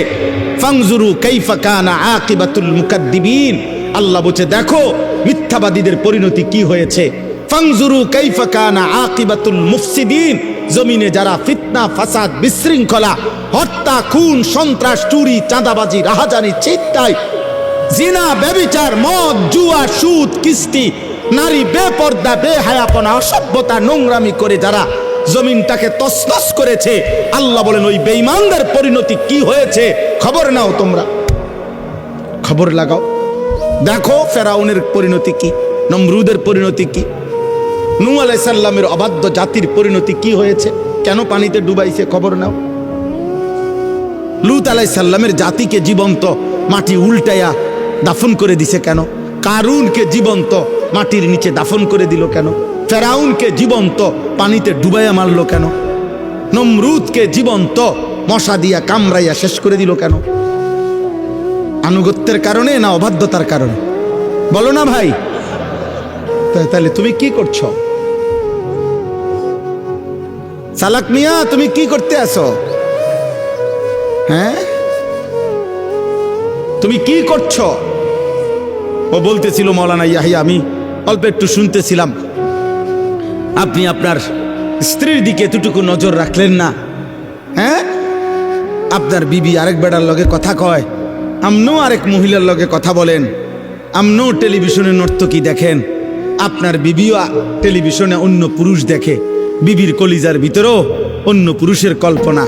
Speaker 1: ফাংজুরু কাইফা কানা আকিবাতুল মুকাদ্দিবিন। আল্লাহ বলছে দেখো মিথ্যাবাদীদের পরিণতি কি হয়েছে। ফাংজুরু কাইফা কানা আকিবাতুল মুফসিদিন। জমিনে যারা ফিতনা, ফাসাদ, বিশৃঙ্খলা, হত্যা, খুন, সন্ত্রাস, চুরি, চাঁদাবাজি, রাহাজানি, চিন্তায়, জিনা, ব্যভিচার, মদ, জুয়া, সুদ, কিস্তি, নারী বেপর্দা, বেহায়াপনা, অসভ্যতা, নোংরামি করে যারা জমিনটাকে তছনছ করেছে, আল্লাহ বলেন ওই বেঈমানদের পরিণতি কি হয়েছে খবর নাও, তোমরা খবর লাগাও। দেখো ফেরাউনের পরিণতি কি, নমরুদের পরিণতি কি, নূহ আলাইহিস সালামের অবাধ্য জাতির পরিণতি কি হয়েছে, কেন পানিতে ডুবাইছে খবর নাও। লূত আলাইহিস সালামের জাতিকে জীবন্ত মাটি উল্টাইয়া দাফন করে দিছে কেন? কারুনকে জীবন্ত মাটির নিচে দাফন করে দিল কেন? ফেরাউনকে জীবন্ত পানিতে ডুবাইয়া মারলো কেন? নমরুদকে জীবন্ত মশা দিয়া কামড়াইয়া শেষ করে দিল কেন? আনুগত্যের কারণে না অবাধ্যতার কারণে? বলো না ভাই। তাহলে তুমি কি করছো? সালাক মিয়া তুমি কি করতে আসো? হ্যাঁ তুমি কি করছো? ও বলতেছিল মাওলানা ইয়াহিয়া, আমি অল্প একটু শুনতেছিলাম, আপনি আপনার স্ত্রীর দিকে এতটুকু নজর রাখলেন না। হ্যাঁ আপনার বিবি আরেক বেড়ার লগে কথা কয়, আমনও আরেক মহিলার লগে কথা বলেন, আমনও টেলিভিশনে নর্তকী দেখেন, আপনার বিবিও টেলিভিশনে অন্য পুরুষ দেখে, বিবির কলিজার ভিতরেও অন্য পুরুষের কল্পনা,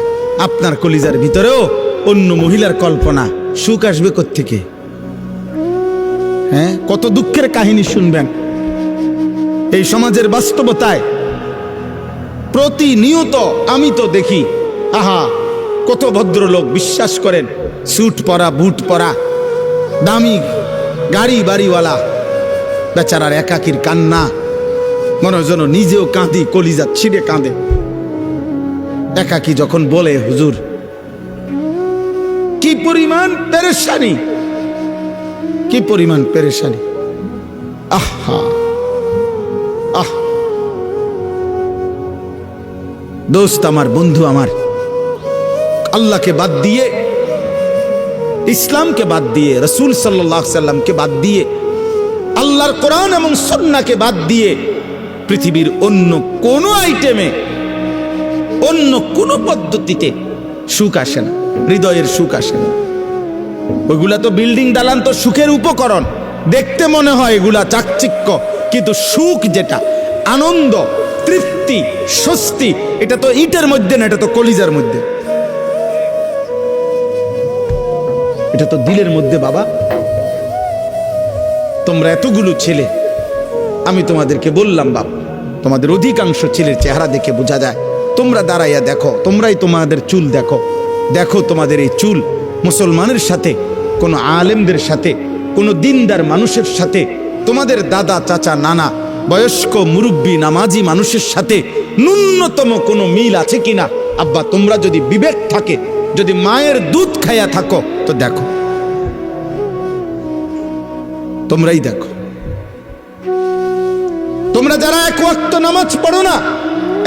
Speaker 1: আপনার কলিজার ভিতরেও অন্য মহিলার কল্পনা। সুখ আসবে কোত্থেকে? হ্যাঁ কত দুঃখের কাহিনী শুনবেন এই সমাজের বাস্তবতায়। প্রতিনিয়ত আমি তো দেখি, আহা কত ভদ্রলোক বিশ্বাস করেন, স্যুট পরা, বুট পরা, দামি গাড়ি বাড়িওয়ালা, বেচারার একাকির কান্না, মনে যেন নিজেও কাঁদি, কলিজা ছিঁড়ে কাঁদে একাকি যখন বলে হুজুর কি পরিমাণ পেরেশানি, কি পরিমাণ পেরেশানি। আহা আহ দোস্ত আমার, বন্ধু আমার, আল্লাহকে বাদ দিয়ে ইসলামকে বাদ দিয়ে, রাসূল সাল্লাল্লাহু আলাইহি সাল্লামকে বাদ দিয়ে, আল্লাহর কোরআন এবং সুন্নাহকে বাদ দিয়ে পৃথিবীর অন্য কোনো আইটেমে, অন্য কোনো পদ্ধতিতে সুখ আসে না, হৃদয়ের সুখ আসে না। ওইগুলা তো বিল্ডিং দালান, তো সুখের উপকরণ, দেখতে মনে হয় এগুলা চাকচিক্য, কিন্তু সুখ যেটা, আনন্দ, তৃপ্তি, স্বস্তি, এটা তো ইটের মধ্যে না, এটা তো কলিজার মধ্যে, এটা তো দিলের মধ্যে। বাবা, তোমরা এতগুলো ছেলে, আমি তোমাদেরকে বললাম বাবা, তোমাদের অধিকাংশ ছেলের চেহারা দেখে বোঝা যায়। তোমরা দাঁড়াইয়া দেখো, তোমরাই তোমাদের চুল দেখো, দেখো তোমাদের এই চুল মুসলমানের সাথে, কোনো আলেমদের সাথে, কোনো দিনদার মানুষের সাথে, তোমাদের দাদা চাচা নানা বয়স্ক মুরব্বী নামাজি মানুষের সাথে ন্যূনতম কোনো মিল আছে কিনা? আব্বা, তোমরা যদি বিবেক থাকে, যদি মায়ের দুধ খাইয়া থাকো, তো দেখো, তোমরাই দেখো। তোমরা যারা এক ওয়াক্ত নামাজ পড়ো না,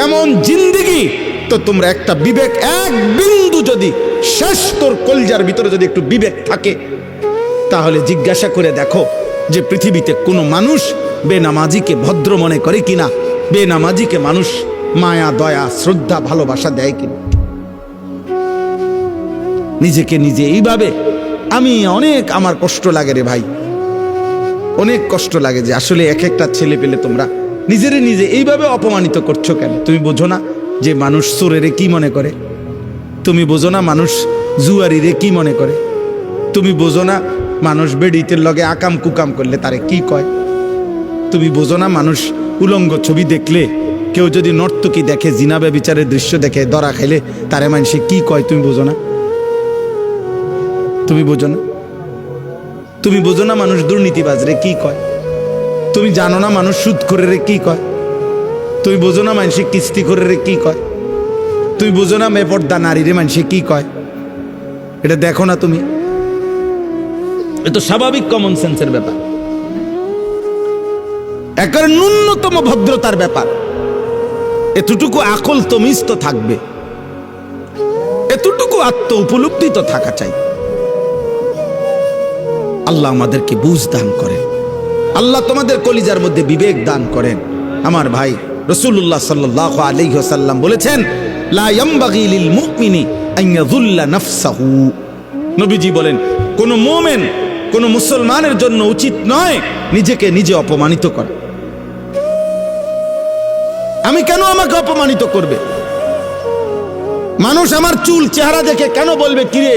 Speaker 1: এমন জিন্দেগি, তো তোমরা একটা বিবেক, এক বিন্দু যদি শেষ তোর কলজার ভিতরে যদি একটু বিবেক থাকে, তাহলে জিজ্ঞাসা করে দেখো যে পৃথিবীতে কোনো মানুষ বেনামাজিকে ভদ্র মনে করে কিনা, বেনামাজিকে মানুষ মায়া দয়া শ্রদ্ধা ভালোবাসা দেয় কিনা। নিজেকে নিজে এইভাবে, আমি অনেক, আমার কষ্ট লাগে রে ভাই, অনেক কষ্ট লাগে যে আসলে এক একটা ছেলে পেলে তোমরা নিজেরে নিজে এইভাবে অপমানিত করছো কেন? তুমি বোঝো না যে মানুষ চোরেরে কি মনে করে? তুমি বোঝো না মানুষ জুয়ারিরে কি মনে করে? তুমি বোঝো না মানুষ বেডিতের লগে আকাম কুকাম করলে তারে কি কয়? তুমি বোঝো না মানুষ উলঙ্গ ছবি দেখলে, কেউ যদি নর্তকী দেখে, জিনা ব্যভিচারের দৃশ্য দেখে, ধরা খাইলে তারে মানুষে কি কয়? তুমি বোঝো না? তুমি বোঝো না? তুমি বোঝো না মানুষ দুর্নীতিবাজরে কি কয়? তুমি জানো না মানুষ সুদখোরেরে কি কয়? তুমি বোঝো না মানুষে কিস্তিখোরেরে কি কয়? তুমি বোঝো না বেপর্দা নারীরে মানুষে কি কয়? এটা দেখো না তুমি? এ তো স্বাভাবিক কমন সেন্সের ব্যাপার, একেবারে ন্যূনতম ভদ্রতার ব্যাপার। এতটুকু আকল তমিজ তো থাকবে, এতটুকু আত্ম উপলব্ধি তো থাকা চাই। আল্লাহ আমাদেরকে বুঝ দান করেন, আল্লাহ তোমাদের কলিজার মধ্যে বিবেক দান করেন। আমার ভাই রাসূলুল্লাহ সাল্লাল্লাহু আলাইহি ওয়াসাল্লাম বলেছেন, লা ইয়ামবাগি লিল মুমিনি আন ইয়াযুল্লা নাফসাহু। নবীজি বলেন, কোন মুমিন, কোন মুসলমানের জন্য উচিত নয় নিজেকে নিজে অপমানিত করা। আমি কেন আমাকে অপমানিত করবে? মানুষ আমার চুল চেহারা দেখে কেন বলবে, কিরে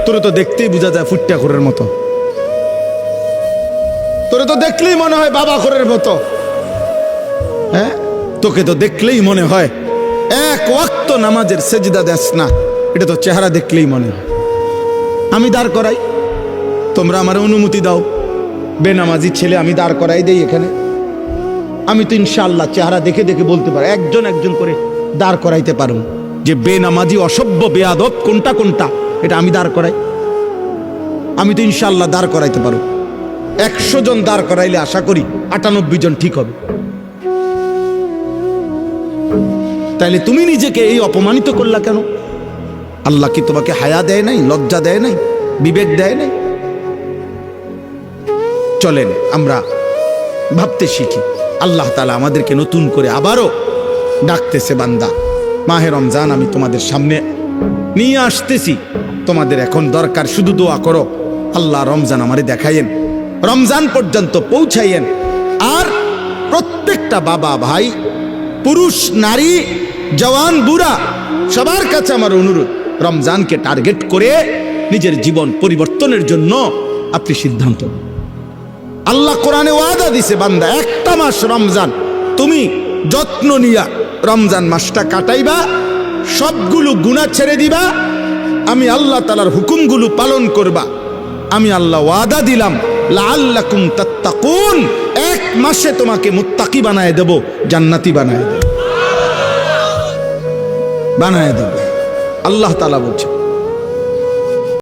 Speaker 1: তোরে তো দেখতেই বোঝা যায় ফুট্টা খোরের মতো, তোরে তো দেখলেই মনে হয় বাবা খোরের মতো, হ্যাঁ তোকে তো দেখলেই মনে হয় এক ওয়াক্ত নামাজের সেজদা দেস না, এটা তো চেহারা দেখলেই মনে হয়। আমি দাঁড় করাই, তোমরা আমার অনুমতি দাও, বেনামাজি ছেলে আমি দাঁড় করাই দেই এখানে। আমি তো ইনশাআল্লাহ চেহারা দেখে দেখে বলতে পারি, একজন একজন করে দাঁড় করাইতে পারুন যে বেনামাজি অসভ্য বেয়াদব কোনটা কোনটা, এটা আমি দাঁড় করাই। আমি তো ইনশাআল্লাহ দাঁড় করাইতে পারো। 100 জন দাঁড় করাইলে আশা করি 98 জন ঠিক হবে। তাইলে তুমি নিজেকে এই অপমানিত করলা কেন? আল্লাহ কি তোমাকে হায়া দেয় নাই, লজ্জা দেয় নাই, বিবেক দেয় নাই? চলেন আমরা ভাবতে শিখি। আল্লাহ তাআলা আমাদেরকে নতুন করে আবারও ডাকতেছে, বান্দা মাহে রমজান আমি তোমাদের সামনে নিয়ে আসতেছি, তোমাদের এখন দরকার শুধু দোয়া করো, আল্লাহ রমজান আমারে দেখাইয়েন, রমজান পর্যন্ত পৌঁছাইয়েন। আর প্রত্যেকটা বাবা ভাই, পুরুষ নারী, জওয়ান বুড়া, সবার কাছে আমার অনুরোধ, রমজানকে টার্গেট করে নিজের জীবন পরিবর্তনের জন্য আপনি সিদ্ধান্ত। আল্লাহ কোরআনে ওয়াদা দিছে, বান্দা একটা মাস রমজান তুমি যত্ন নিয়া রমজান মাসটা কাটাইবা, সবগুলো গুনাহ ছেড়ে দিবা, আমি আল্লাহ তাআলার হুকুমগুলো পালন করবা। আমি আল্লাহ ওয়াদা দিলাম, লাআল্লাকুম তাত্তাকুন, এক মাসে তোমাকে মুত্তাকি বানায় দেব, জান্নাতি বানায় দেব, বানায় দেব। আল্লাহ তাআলা বলছে,